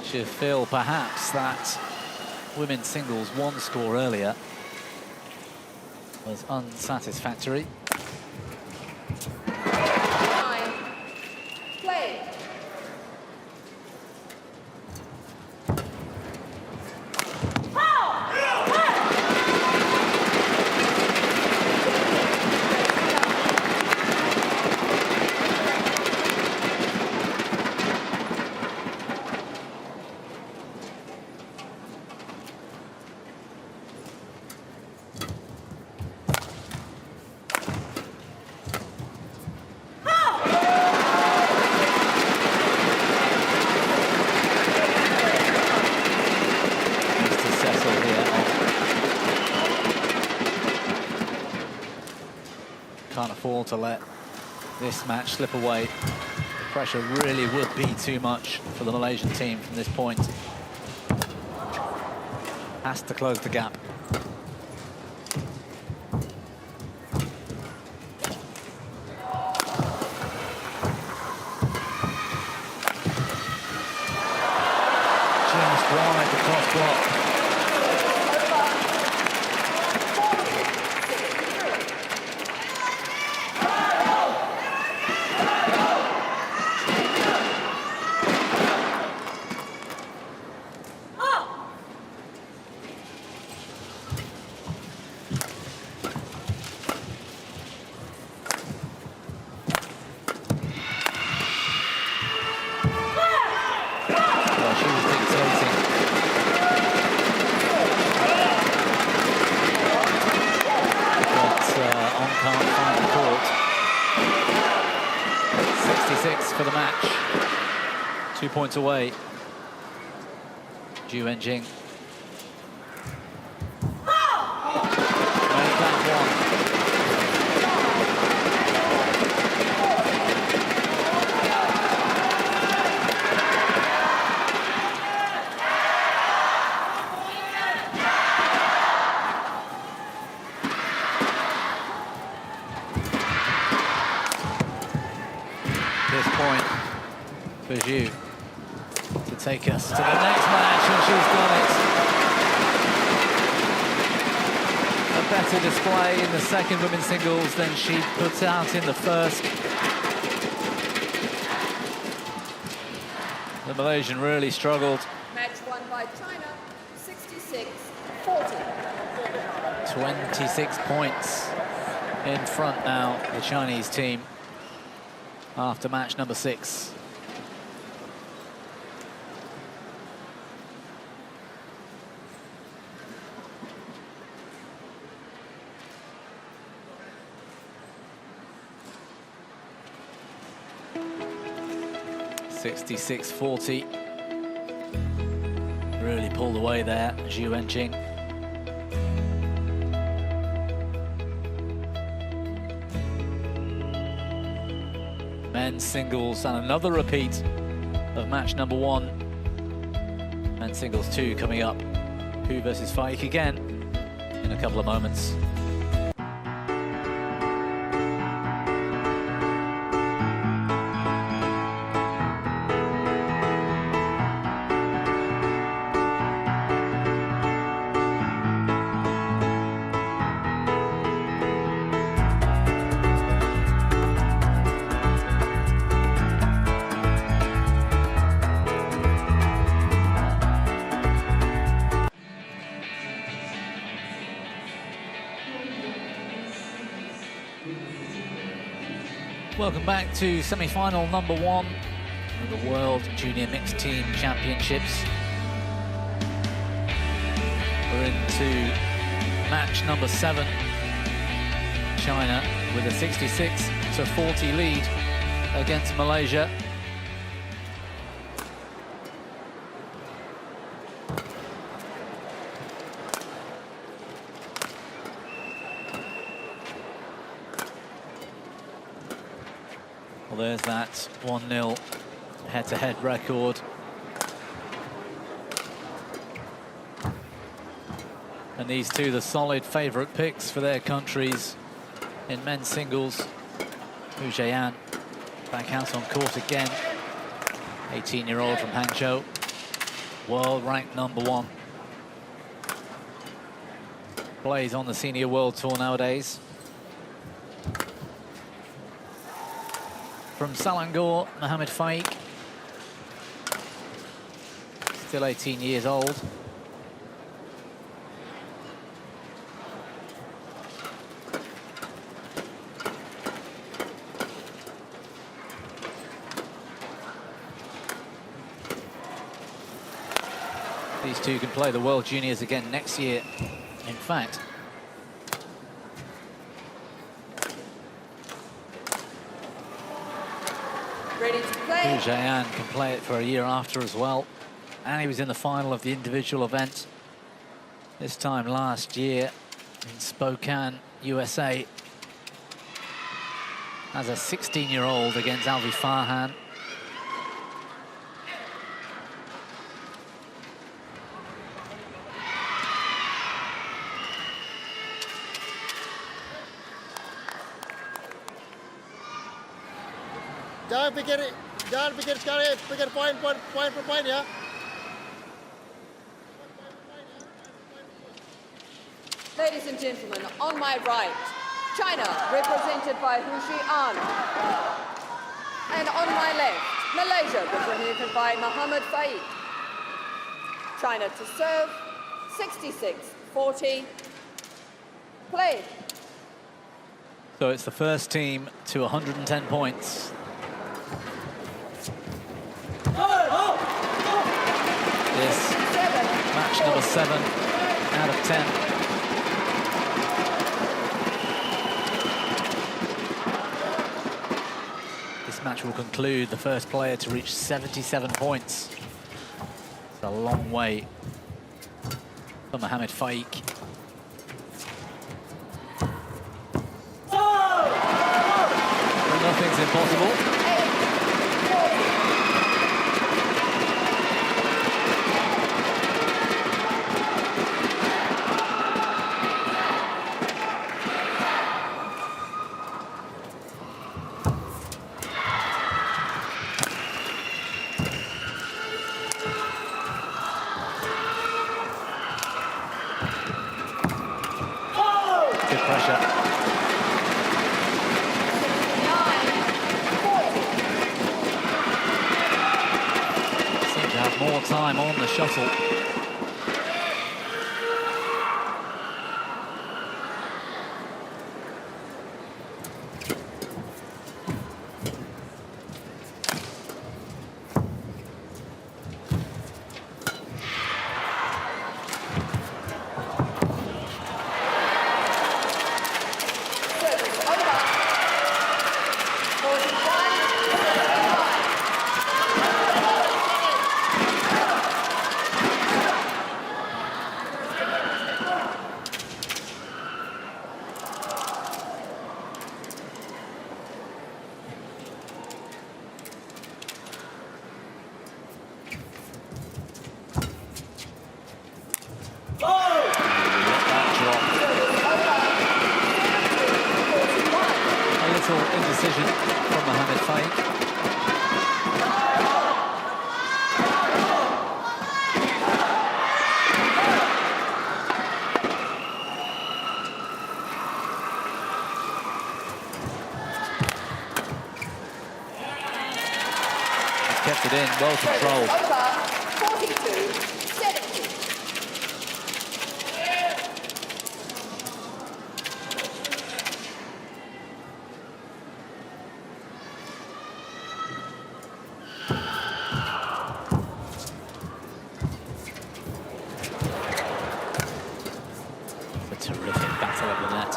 Should feel perhaps that women's singles 1 score earlier was unsatisfactory. Time. Play. Can't afford to let this match slip away. Pressure really would be too much for the Malaysian team from this point. Has to close the gap. Just wide the cross block. For the match, 2 points away. Zhu Wenjing. Make that one. Bajou to take us to the next match, and she's done it. A better display in the second women's singles than she put out in the first. The Malaysian really struggled. Match won by China, 66-40. 26 points in front now, the Chinese team, after match number 6. (66-40). Really pulled away there, Zhu Wenjing. Men's singles and another repeat of match number 1. Men's singles 2 coming up. Hu versus Faik again in a couple of moments. Welcome back to semi-final number 1 of the World Junior Mixed Team Championships. We're into match number 7. China with a 66-40 lead against Malaysia. Well, there's that 1-0 head-to-head record. And these two, the solid favourite picks for their countries in men's singles. Hu Zheyan back out on court again. 18-year-old from Hangzhou, world ranked number 1. Plays on the Senior World Tour nowadays. From Selangor, Mohamed Faik, still 18 years old. These two can play the World Juniors again next year, in fact. Ready to play. Hu Zheyan can play it for a year after as well. And he was in the final of the individual event this time last year in Spokane, USA, as a 16-year-old against Alvi Farhan. Jangan pikir sekali, pikir poin per poin ya. Ladies and gentlemen, on my right, China, represented by Hu Zheyan. And on my left, Malaysia, represented by Mohamed Faik. China to serve, 66-40. Play. So it's the first team to 110 points. This match number 7 out of 10. This match will conclude the first player to reach 77 points. It's a long way for Mohamed Faik. But nothing's impossible. good pressure. 9-40. Seem to have more time on the shuttle. Indecision from Mohamed Faik. He's kept it in, well controlled. Over 42-70. Terrific battle at the net.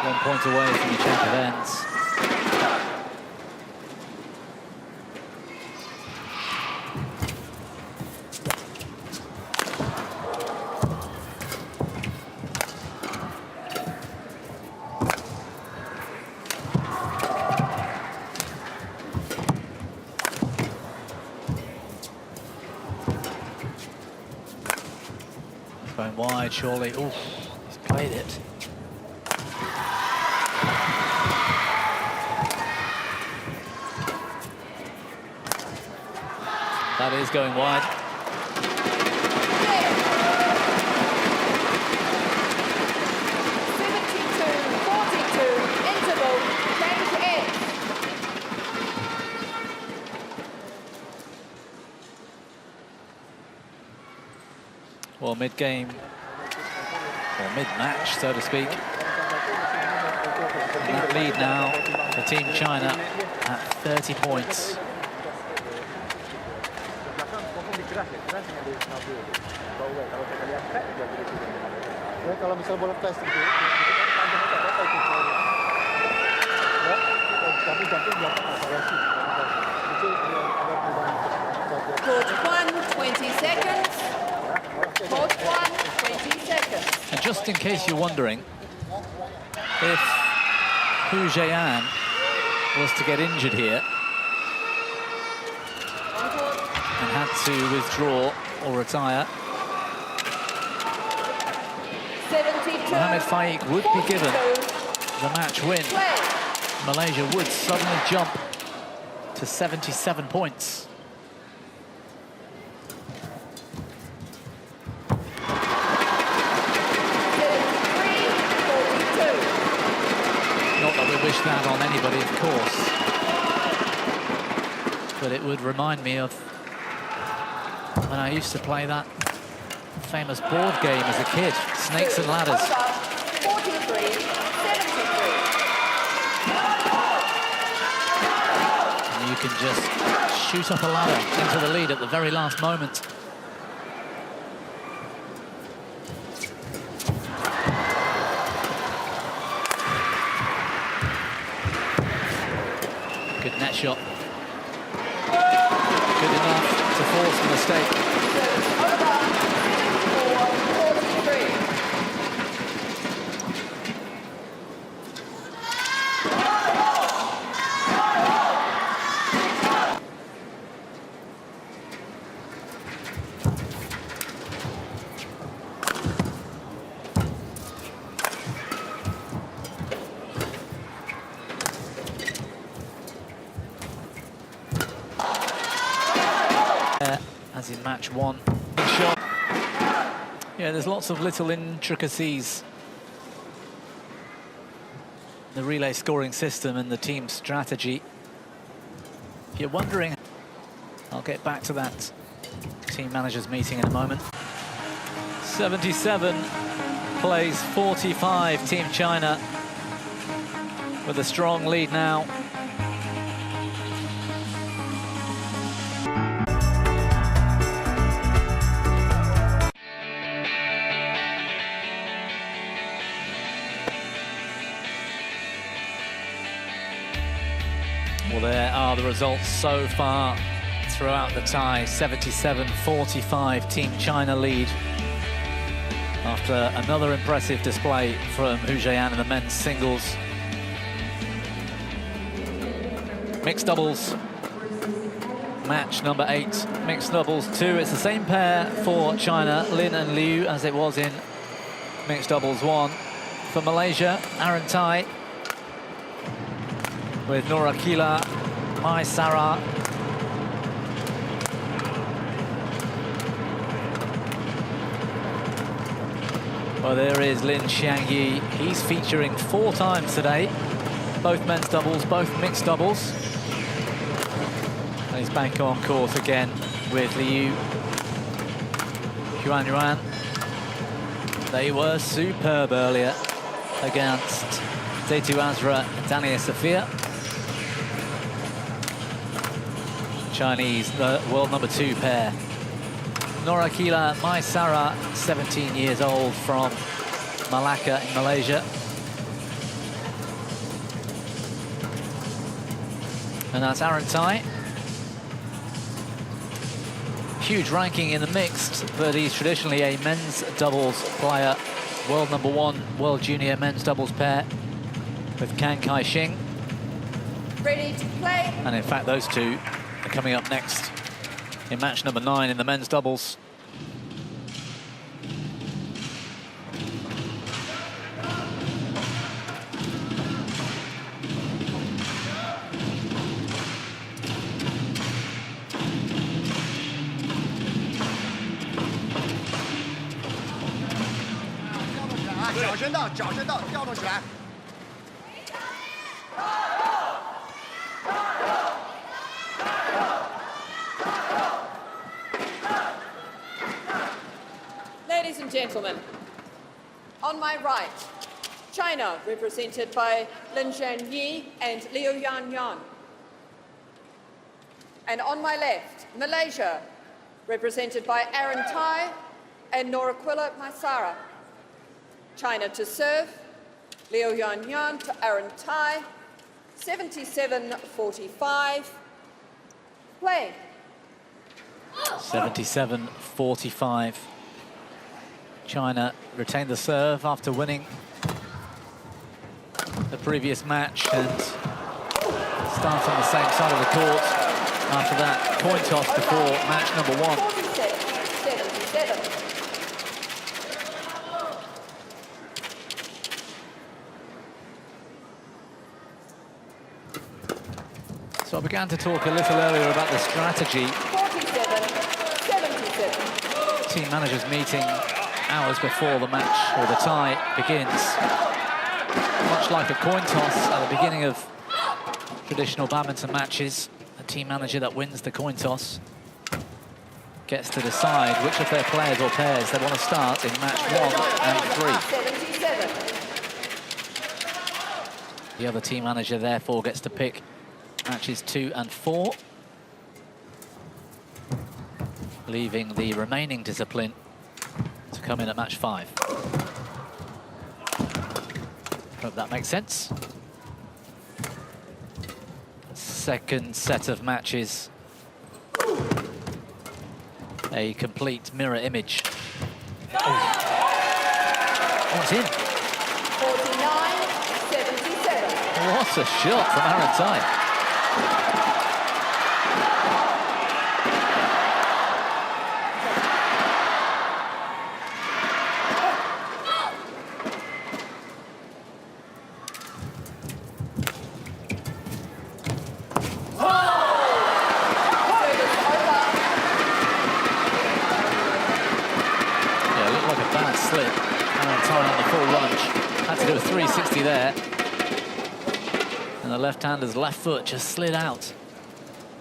One point away from your champ events. Going wide, surely. Oof, he's played it. That is going wide. 72-42, interval, change ends. Well, mid-game, or mid-match, so to speak. And that lead now for Team China at 30 points. Kalau misal bola plastik itu, tapi jatuh di belakang variasi. Court 1, 20 seconds. Court 1, 20 seconds. And just in case you're wondering, if Hu Zheyan was to get injured here and had to withdraw or retire, 72, Mohamed Faik would be given 42, the match win. play. Malaysia would suddenly jump to 77 points. Not that we wish that on anybody, of course, but it would remind me of when I used to play that famous board game as a kid, Snakes and Ladders. 43, 73. And you can just shoot up a ladder into the lead at the very last moment. Good net shot. Good enough to force the mistake. as in match 1. Big shot. Yeah, there's lots of little intricacies. The relay scoring system and the team strategy. If you're wondering, I'll get back to that team managers meeting in a moment. 77 plays 45, Team China with a strong lead now. Well, there are the results so far throughout the tie. 77-45, Team China lead after another impressive display from Hu Zheyan in the men's singles. Mixed doubles, match number 8. Mixed doubles 2, it's the same pair for China, Lin and Liu, as it was in mixed doubles 1. For Malaysia, Aaron Tai with Norakila, Mai Sara. Well, there is Lin Xiangyi. He's featuring 4 times today. Both men's doubles, both mixed doubles. And he's back on court again with Liu. Yuan Yuan. They were superb earlier against Zaitu Azra and Dania Sofia. Chinese, the world number 2 pair. Norakila Mai Sara, 17 years old, from Malacca in Malaysia. And that's Aaron Tai. Huge ranking in the mixed, but he's traditionally a men's doubles player. World number 1, world junior men's doubles pair with Kang Kai-shing. Ready to play. And in fact, those two are coming up next in match number 9 in the men's doubles. Ladies and gentlemen, on my right, China, represented by Lin Xiangyi and Liu Yanyan. And on my left, Malaysia, represented by Aaron Tai and Norakila Mai Sara. China to serve, Liu Yanyan to Aaron Tai, 77-45. Play. 77-45. China retained the serve after winning the previous match and start on the same side of the court after that coin toss before match number 1. 47-77. So I began to talk a little earlier about the strategy. 47-77. Team managers meeting hours before the match or the tie begins. Much like a coin toss at the beginning of traditional badminton matches, the team manager that wins the coin toss gets to decide which of their players or pairs they want to start in match 1 and 3. The other team manager therefore gets to pick matches 2 and 4, leaving the remaining discipline to come in at match 5. Hope that makes sense. Second set of matches. A complete mirror image. Oh, it's in. 49-77. What a shot from Aaron Tai. do a 360 there. And the left-hander's left foot just slid out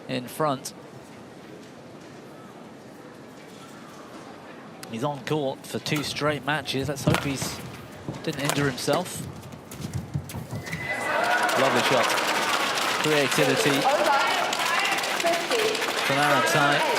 in front. He's on court for 2 straight matches. Let's hope he's didn't injure himself. Lovely shot. Creativity from Aaron Tai.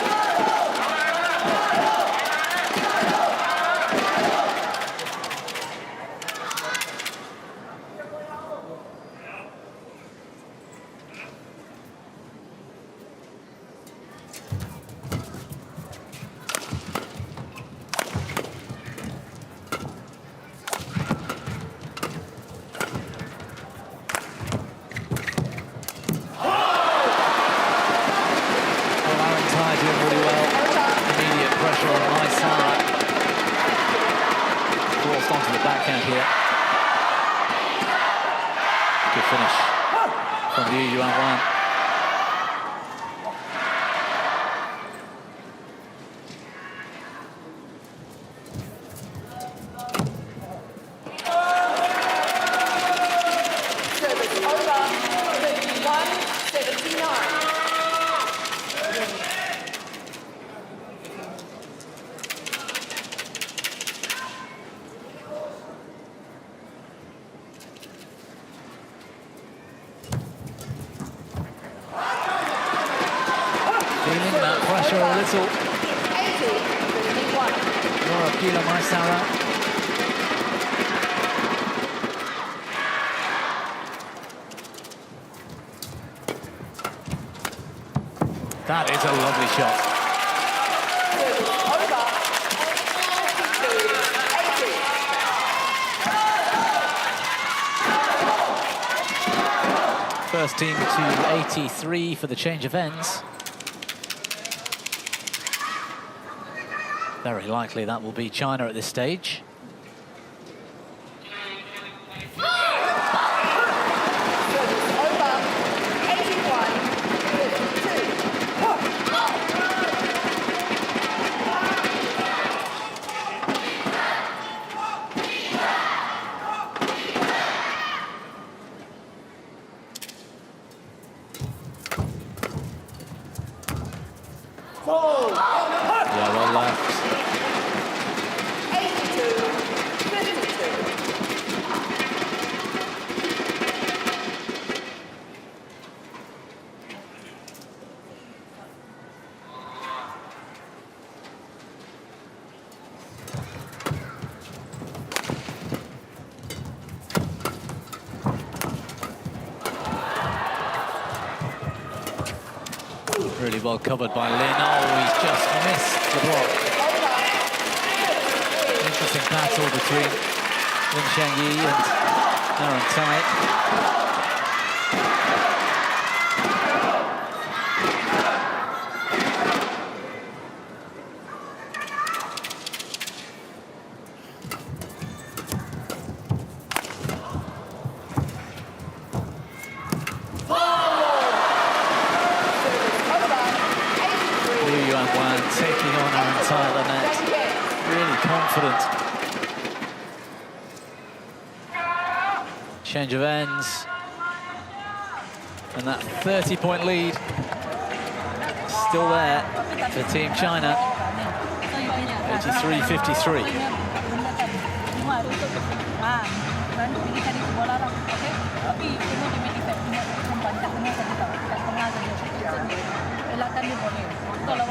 Onto the backhand here. Good finish from Liu Yuanwan. Service over, 31-79. Feeling that pressure a little. 80-51. Nora Gila Maisara. That is a lovely shot. Service over, 52-80. First team to 83 for the change of ends. Very likely that will be China at this stage. Service over, 81-52. Yeah, well left. 82-52. Really well covered by Lin. Oh, he's just missed the block. Interesting battle between Lin Shengyi and Aaron Tai. Liu Yuanwan taking on Aaron Tai at the net. Really confident. Change of ends. And that 30-point lead still there for Team China. 83-53. Kalau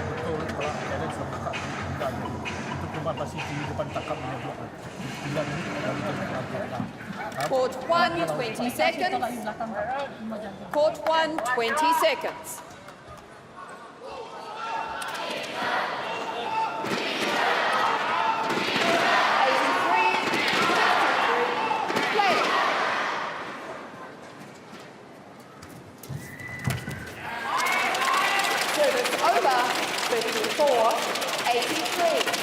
betul kalau challenge sama kakak untuk keluar pasti di depan kakak punya blok. Tinggal ini Court 1, 20 seconds. Court 1, 20 seconds. Service over, 54-83.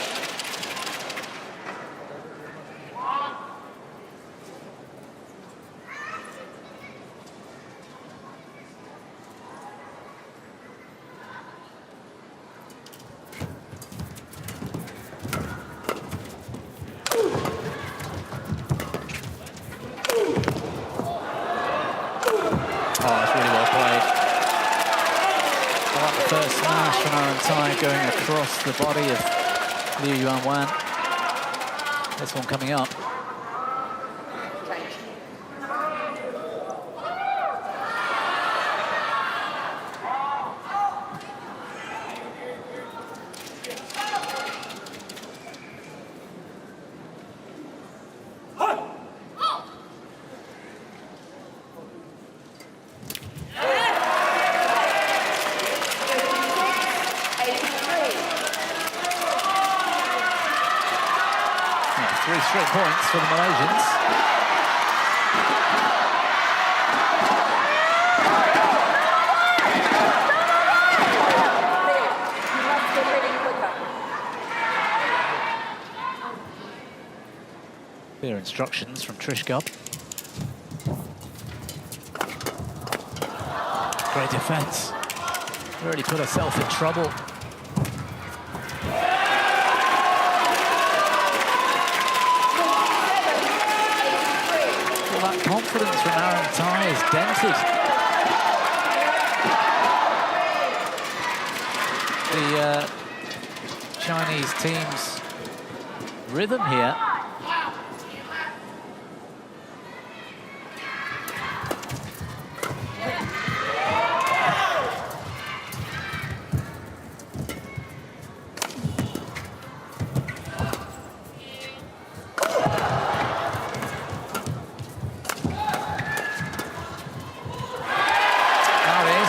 Smash from Aaron Tai going across the body of Liu Yuanwan. This one coming up. Change. Three straight points for the Malaysians. You must get ready quicker. Clear instructions from Trish Gubb. Great defense. Already put herself in trouble. Well, that confidence from Aaron Tai is dented. The Chinese team's rhythm here.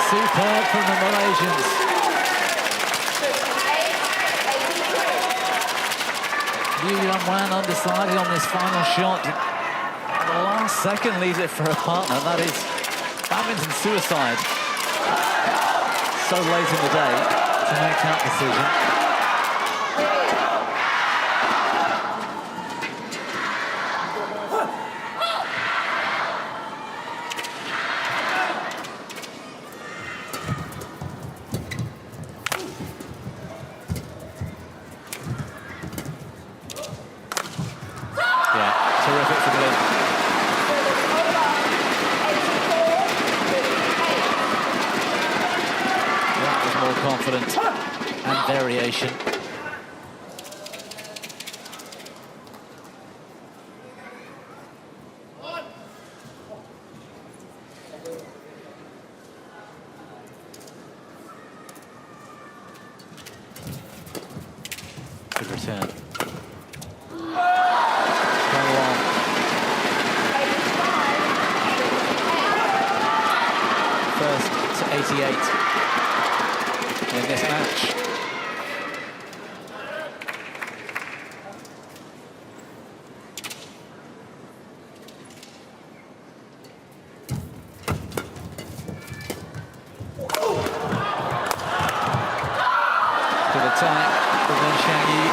Superb from the Malaysians. Liu Yuanwan undecided on this final shot. The last second leaves it for her partner. That is badminton suicide. So late in the day to make that decision. Terrific from Lynn. That was more confident and variation. Good return. First to 88 in this match. To the tie for Wen Xiangyi.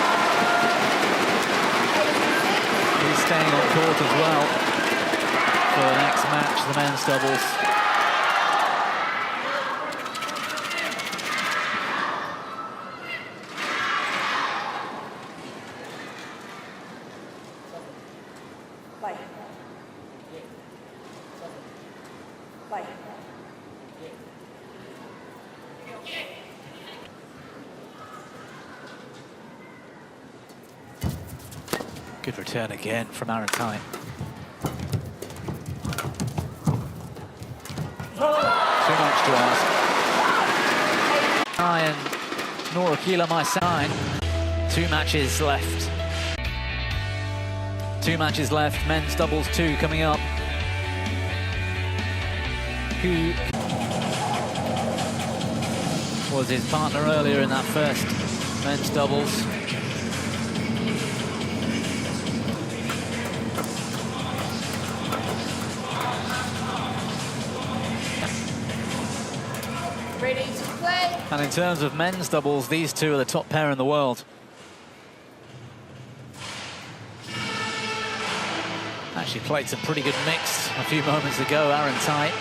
He's staying on court as well for the next match, the men's doubles. Bye. Bye. Good return again from Aaron Tai. Too much to ask. And Nora Keeler, my side. 2 matches left. 2 matches left. Men's doubles 2 coming up. Who was his partner earlier in that first men's doubles? Ready to play. And in terms of men's doubles, these two are the top pair in the world. Actually played some pretty good mix a few moments ago, Aaron Tai.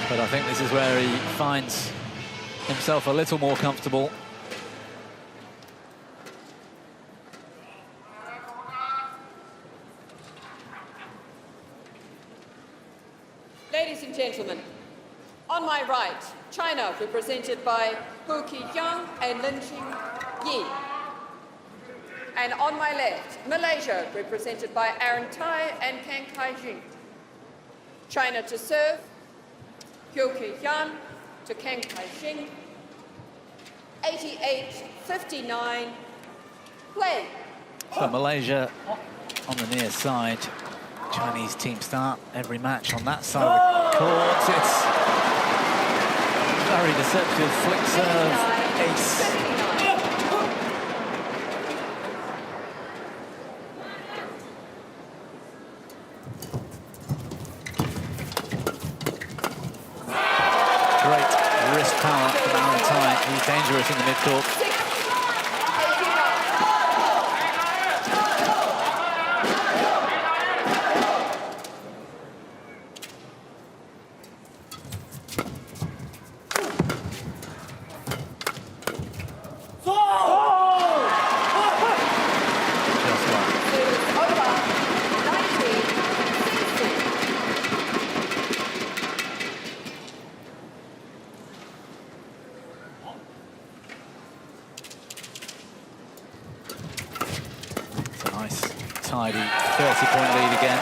But I think this is where he finds himself a little more comfortable. Ladies and gentlemen, On my right, China, represented by Hu Qiyang and Lin Yi. And on my left, Malaysia, represented by Aaron Tai and Kang Kai-jin. China to serve, Hu Qiyang to Kang Kai-jin. 88-59, play. For Malaysia on the near side, Chinese team start every match on that side of the court. It's very deceptive flick serve, ace. Great wrist power from Aaron Tai. He's dangerous in the midcourt. Nice, tidy 30-point lead again.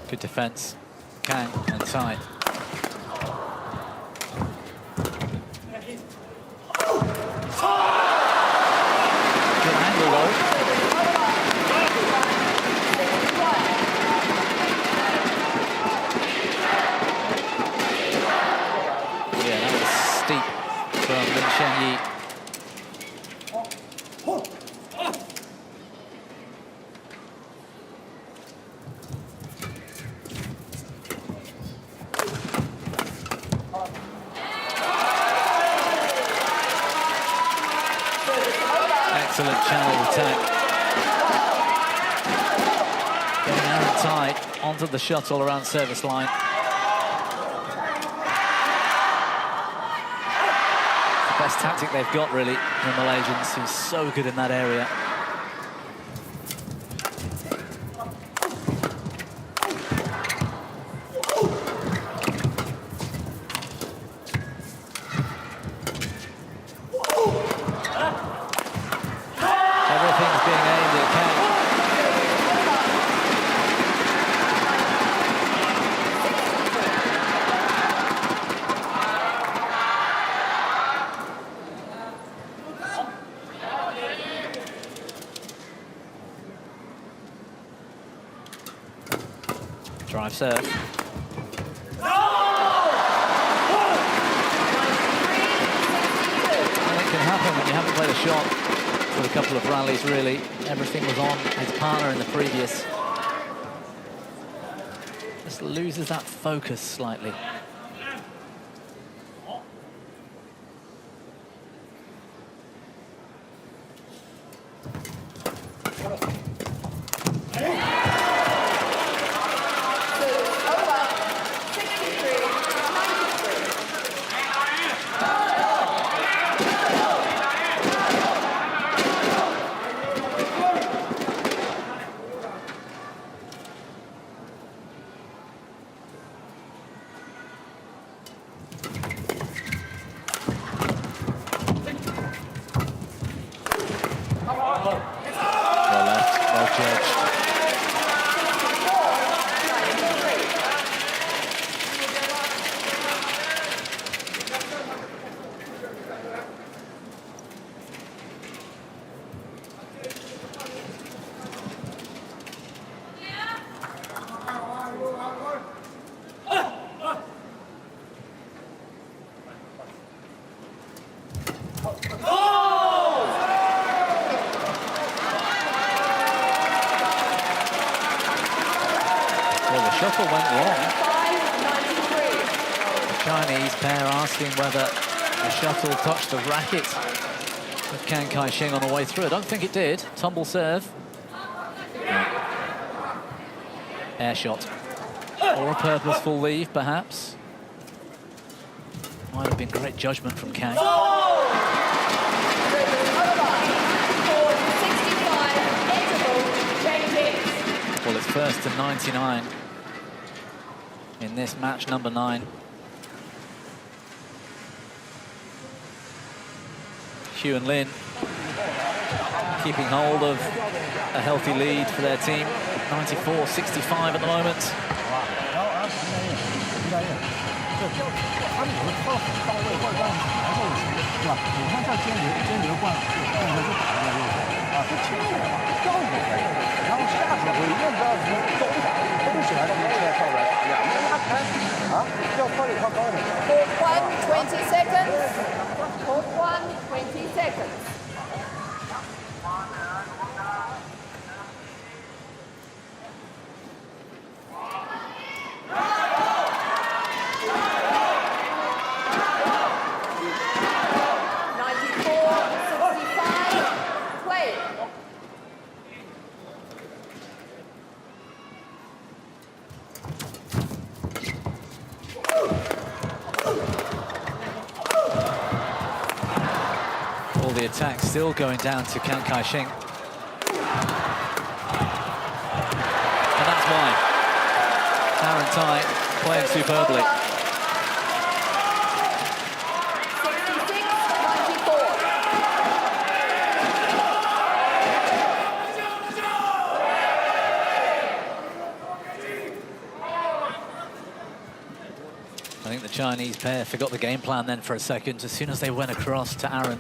Good defense, Kang and Tai. Good angle though. Yeah, that was steep from Lin Yi. Excellent channel attack. Getting Aaron Tai onto the shuttle around service line. It's the best tactic they've got, really, the Malaysians. He's so good in that area. Everything's being aimed at Kang. Drive serve. And it can happen when you haven't played a shot for a couple of rallies, really. Everything was on his partner in the previous. Just loses that focus slightly. Well left, well judged. Well, the shuttle went long. The Chinese pair asking whether the shuttle touched the racket. with Kang Kai-shing on the way through. I don't think it did. Tumble serve. Air shot. Or a purposeful leave, perhaps. Might have been great judgment from Kang. Well, it's first to 99 in this match number 9. Hugh and Lin keeping hold of a healthy lead for their team. 94-65 at the moment. 他们有的跳很到位，外挂很难受的，是吧？你看像尖流灌，灌球就打出来就是啊，这轻一点嘛，跳一点可以。然后下手我一定不要走打，都喜欢这么现在跳出来打，两边拉开啊，要快点跳高一点。Court 1, 20 seconds. Court 1, 20 seconds. All the attacks still going down to Kang Kai-shing. And that's why Aaron Tai playing superbly. 66-94. I think the Chinese pair forgot the game plan then for a second. As soon as they went across to Aaron,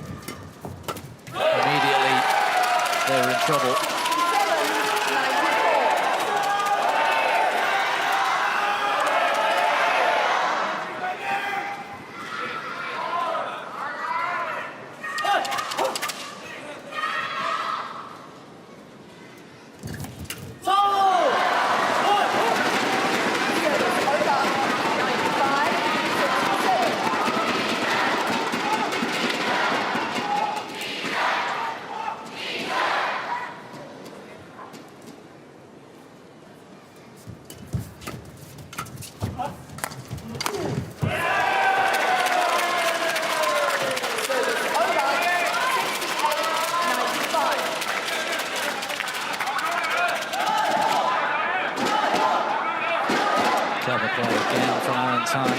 immediately they were in trouble. 7-94. Clever play again from Aaron Tai.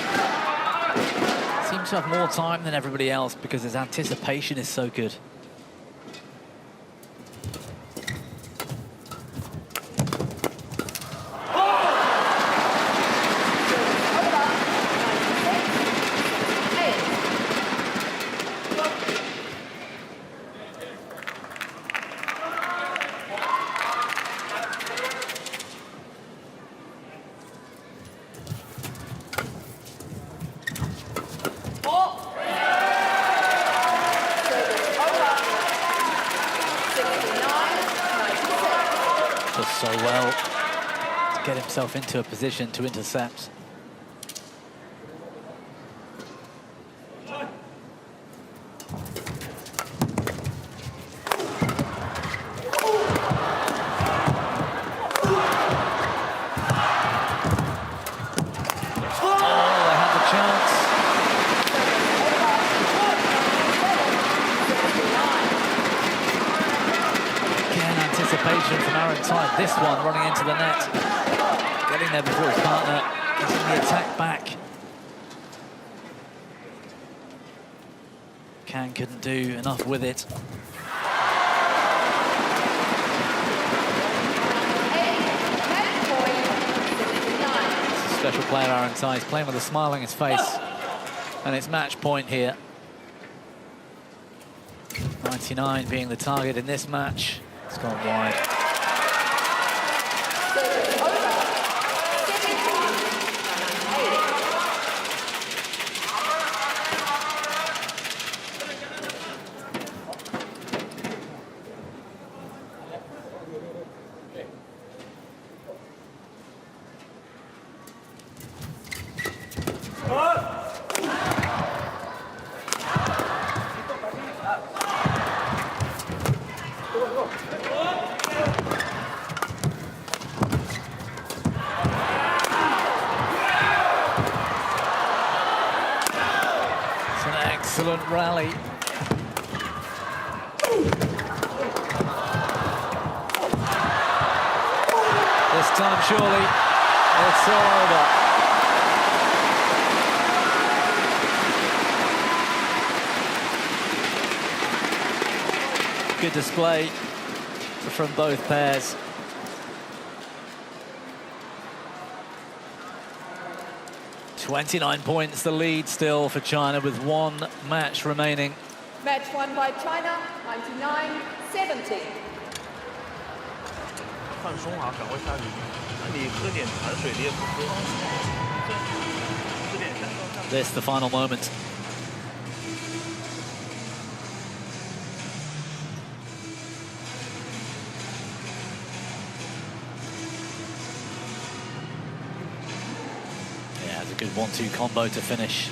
Seems to have more time than everybody else because his anticipation is so good. Does so well to get himself into a position to intercept. From Aaron Tai, this one running into the net, getting there before his partner, getting the attack back. Kang couldn't do enough with it. It's a special player, Aaron Tai. He's playing with a smile on his face, and it's match point here. 99 being the target in this match. It's gone wide. It's an excellent rally. This time, surely, it's all over. Good display from both pairs. $29 points, the lead still for China with one match remaining. Match won by China, 99-70. 放松啊，赶快下去。那你喝点茶水，你也不喝。吃点蛋糕。 This the final moment. Yeah, it's a good 1-2 combo to finish.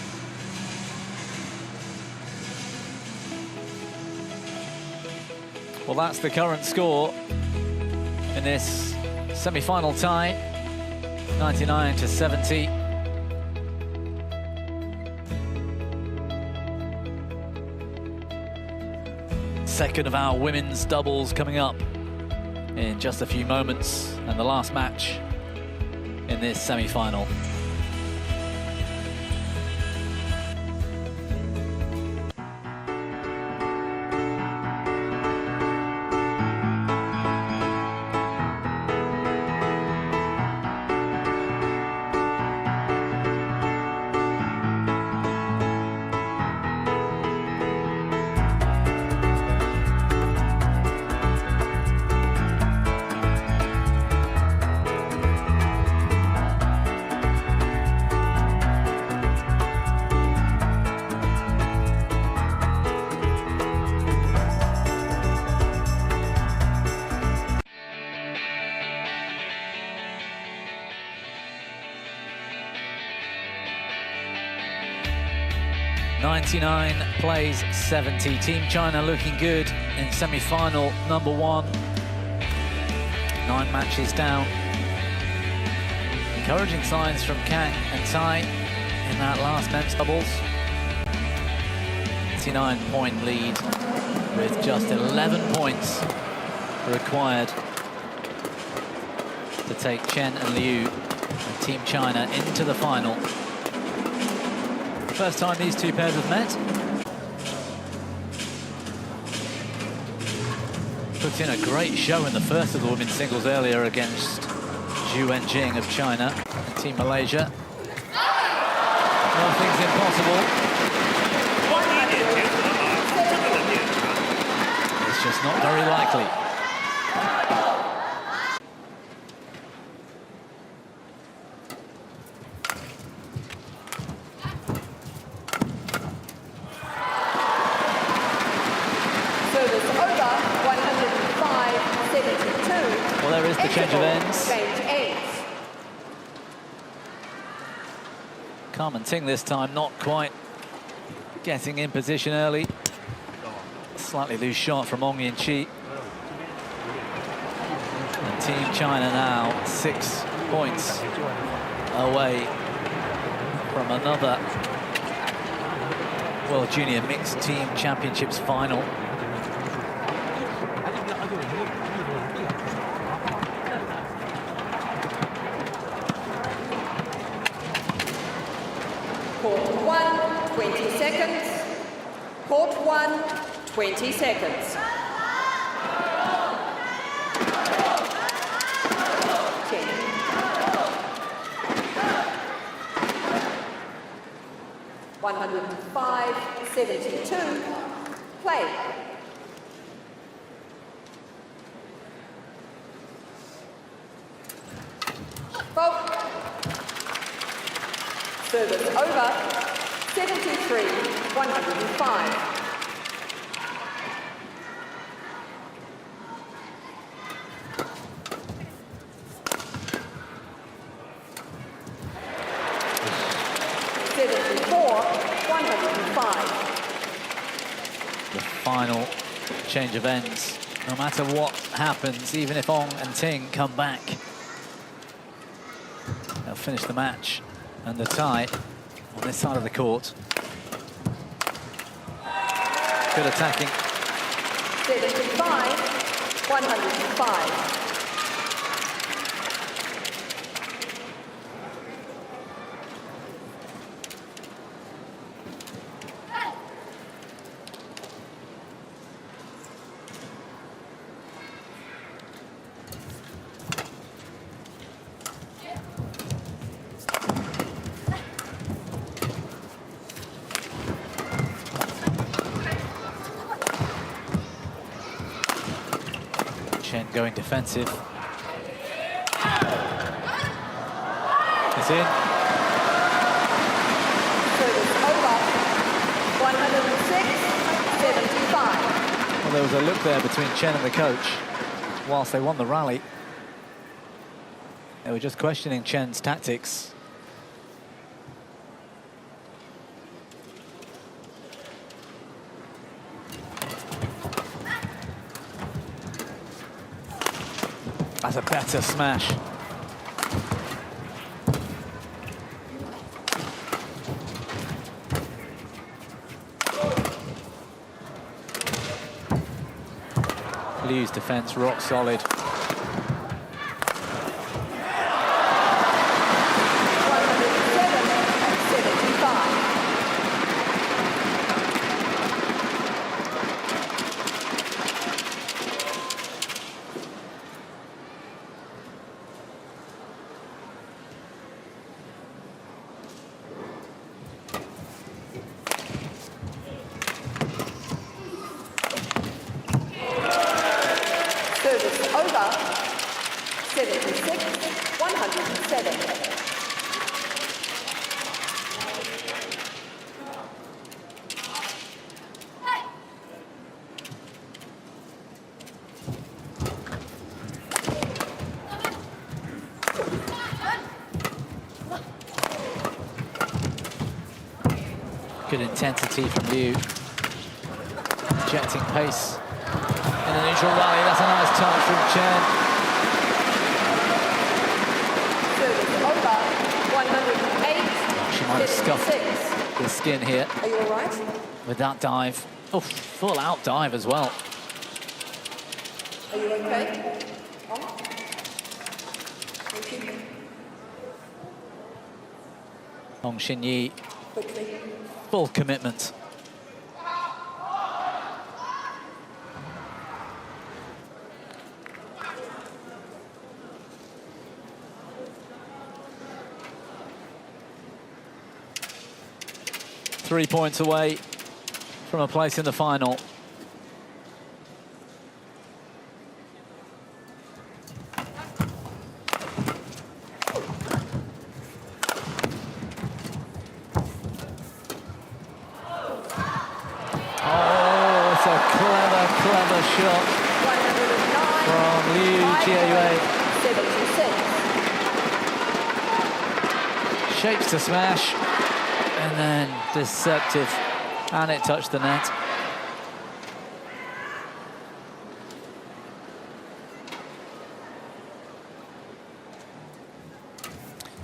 Well, that's the current score in this semi-final tie, 99-70. Second of our women's doubles coming up in just a few moments, and the last match in this semi-final. Plays 70. Team China looking good in semi-final number 1. 9 matches down. Encouraging signs from Kang and Tai in that last men's doubles. 89-point lead with just 11 points required to take Chen and Liu and Team China into the final. First time these two pairs have met. Put in a great show in the first of the women's singles earlier against Zhu Wenjing of China and Team Malaysia. Nothing's impossible. It's just not very likely. Well, there is the change of ends. Carmen Ting this time not quite getting in position early. Slightly loose shot from Ong Yin Chi. And Team China now 6 points away from another World Junior Mixed Team Championships final. Court 1, 20 seconds. Court 1, 20 seconds. 10. (105-72). Play. Vote. Service over. 73-105. The final change of ends. No matter what happens, even if Ong and Ting come back, they'll finish the match and the tie on this side of the court. Good attacking. 75-105. Chen going defensive. It's in. Service over. 106-75. Well, there was a look there between Chen and the coach whilst they won the rally. They were just questioning Chen's tactics. That's a better smash. Liu's defense rock solid. 107-75. Service over. 76-107. Good intensity from Liu. Injecting pace in a neutral rally. That's a nice touch from Chen. Service over. 108. She might have scuffed 76. the skin here Are you all right? with that dive. Oh, full out dive as well. Are you okay? Thank you. Hong Xinyi, Quickly. full commitment. Three points away from a place in the final. Oh, it's a clever, clever shot 109. from Liu Jiayue. 76. Shapes to smash, and then deceptive, and it touched the net.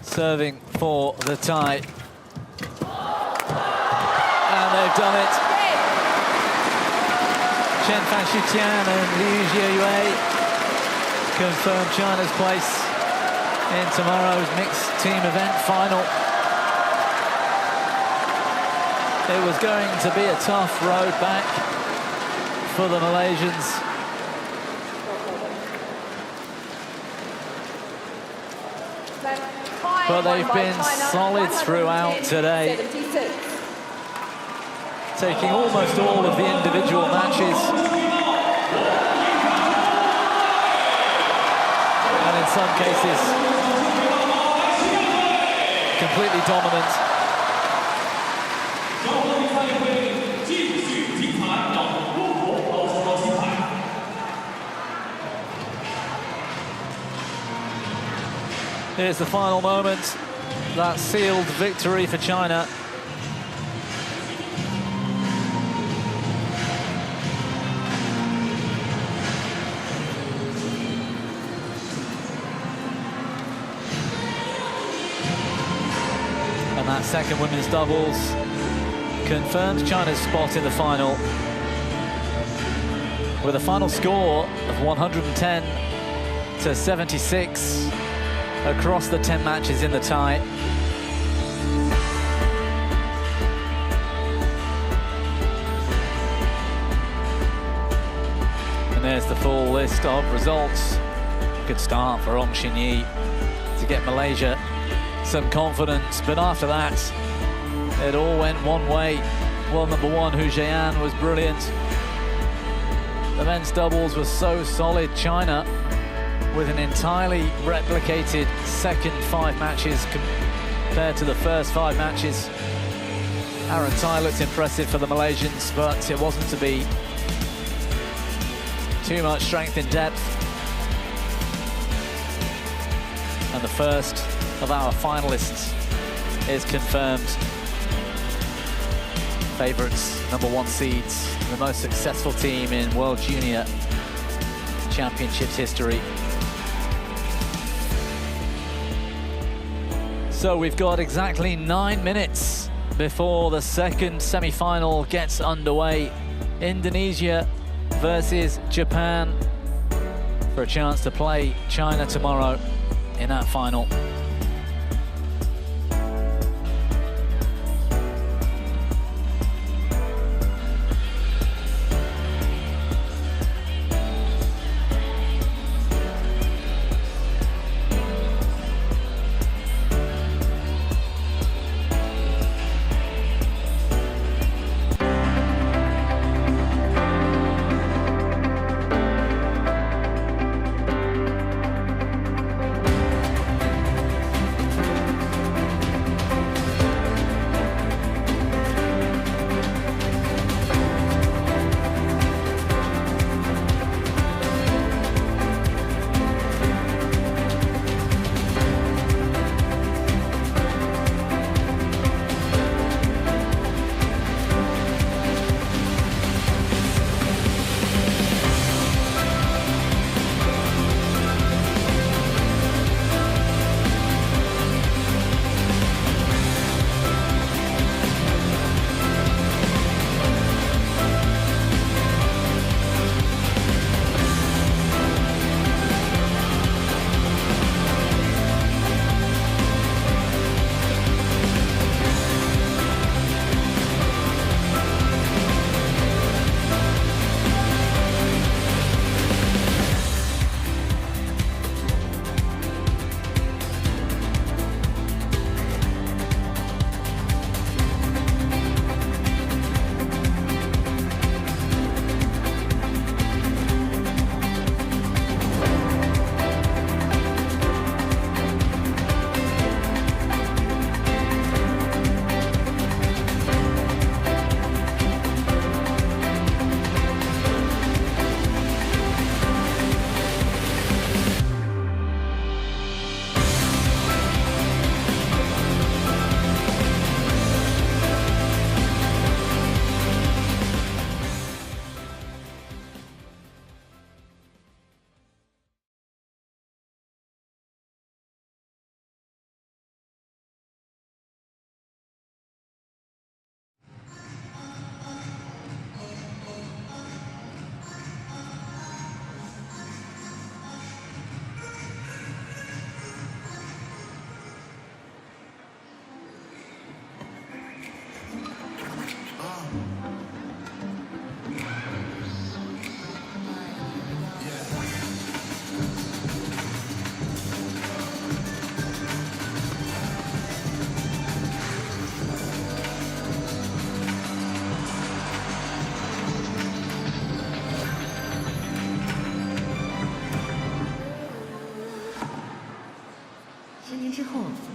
Serving for the tie. And they've done it. Chen Fanshutian and Liu Jiayue confirm China's place in tomorrow's mixed team event final. It was going to be a tough road back for the Malaysians. But they've been solid throughout today, 76. taking almost all of the individual matches. And in some cases, completely dominant. Here's the final moment. That sealed victory for China. And that second women's doubles confirms China's spot in the final. with a final score of 110 to 76 across the 10 matches in the tie. And there's the full list of results. Good start for Ong Shin Yi to get Malaysia some confidence, but after that it all went one way. World number 1 Hu Zheyan was brilliant. The men's doubles was so solid. China with an entirely replicated second 5 matches compared to the first 5 matches. Aaron Tai looked impressive for the Malaysians, but it wasn't to be. Too much strength in depth. And the first of our finalists is confirmed. Favourites, number 1 seeds, the most successful team in World Junior Championships history. So we've got exactly 9 minutes before the second semi-final gets underway. Indonesia versus Japan for a chance to play China tomorrow in that final.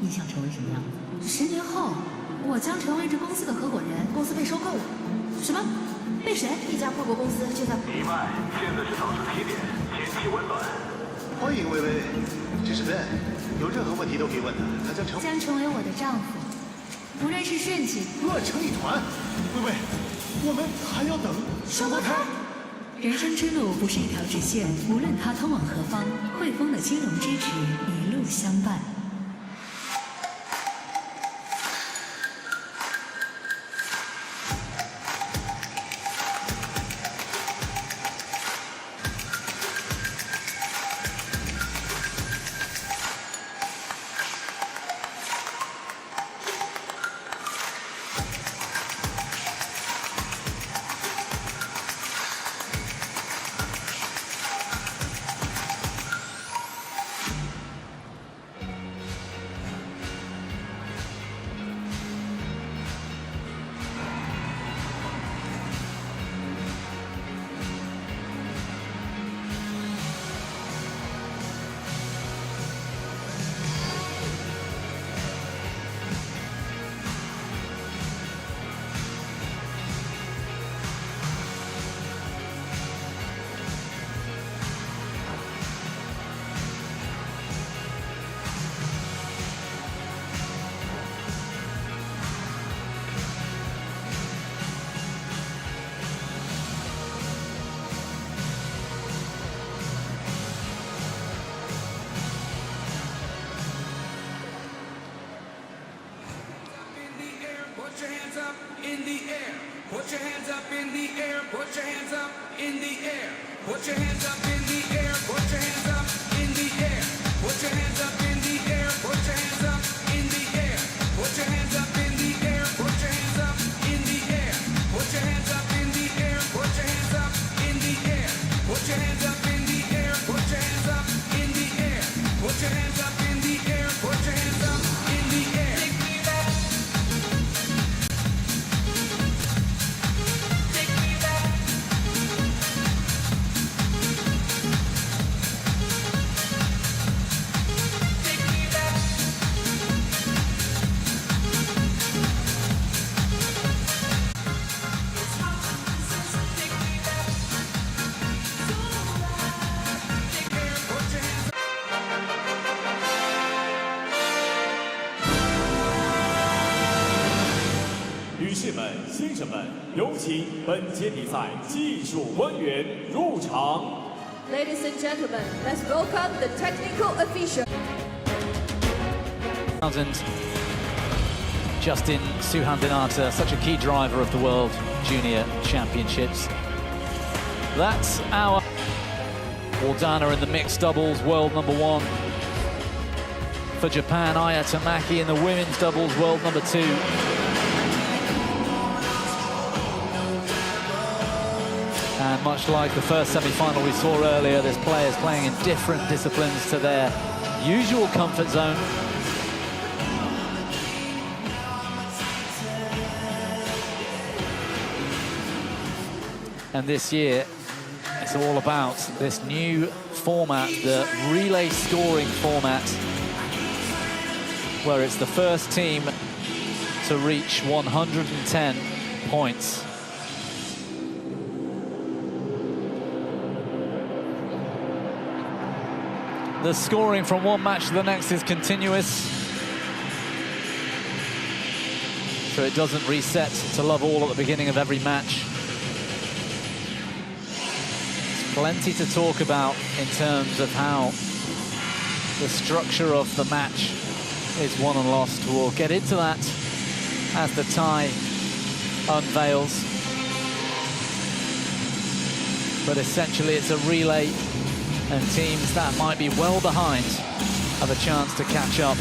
你想成为什么样子？10年后，我将成为这公司的合伙人。公司被收购了？什么？被谁？一家跨国公司就在。迪麦，现在是早上7点，天气温暖。欢迎薇薇，这是 Ben， 有任何问题都可以问他，他将成为我的丈夫。无论是顺境，乱成一团。薇薇，我们还要等双胞胎。人生之路不是一条直线，无论它通往何方，汇丰的金融支持一路相伴。in the air. Put your hands up in the air. Put your hands up in the air. Put your hands up in the air. Put your hands up in the air. Put your hands up in the air. Put your hands up in the air. Put your hands up in the air. Put your hands up in the air. Put your hands up in the air. Put your hands up in the air. Put your hands up in the air. Put your hands up in the air. Put your hands up in the air. Put your hands up in the air. Take me back. Take me back. Take me back. Take me back. Take air. Put your hands up. 女士们、先生们，有请本届比赛技术官员入场。 Ladies and gentlemen, let's welcome the technical official. Justin Suhandinata, such a key driver of the World Junior Championships. That's our Wardana in the mixed doubles, world #1. For Japan, Aya Tamaki in the women's doubles, world #2. And much like the first semi-final we saw earlier, there's players playing in different disciplines to their usual comfort zone. And this year, it's all about this new format, the relay scoring format, where it's the first team to reach 110 points. The scoring from one match to the next is continuous, so it doesn't reset to love all at the beginning of every match. There's plenty to talk about in terms of how the structure of the match is won and lost. We'll get into that as the tie unveils. But essentially it's a relay, and teams that might be well behind have a chance to catch up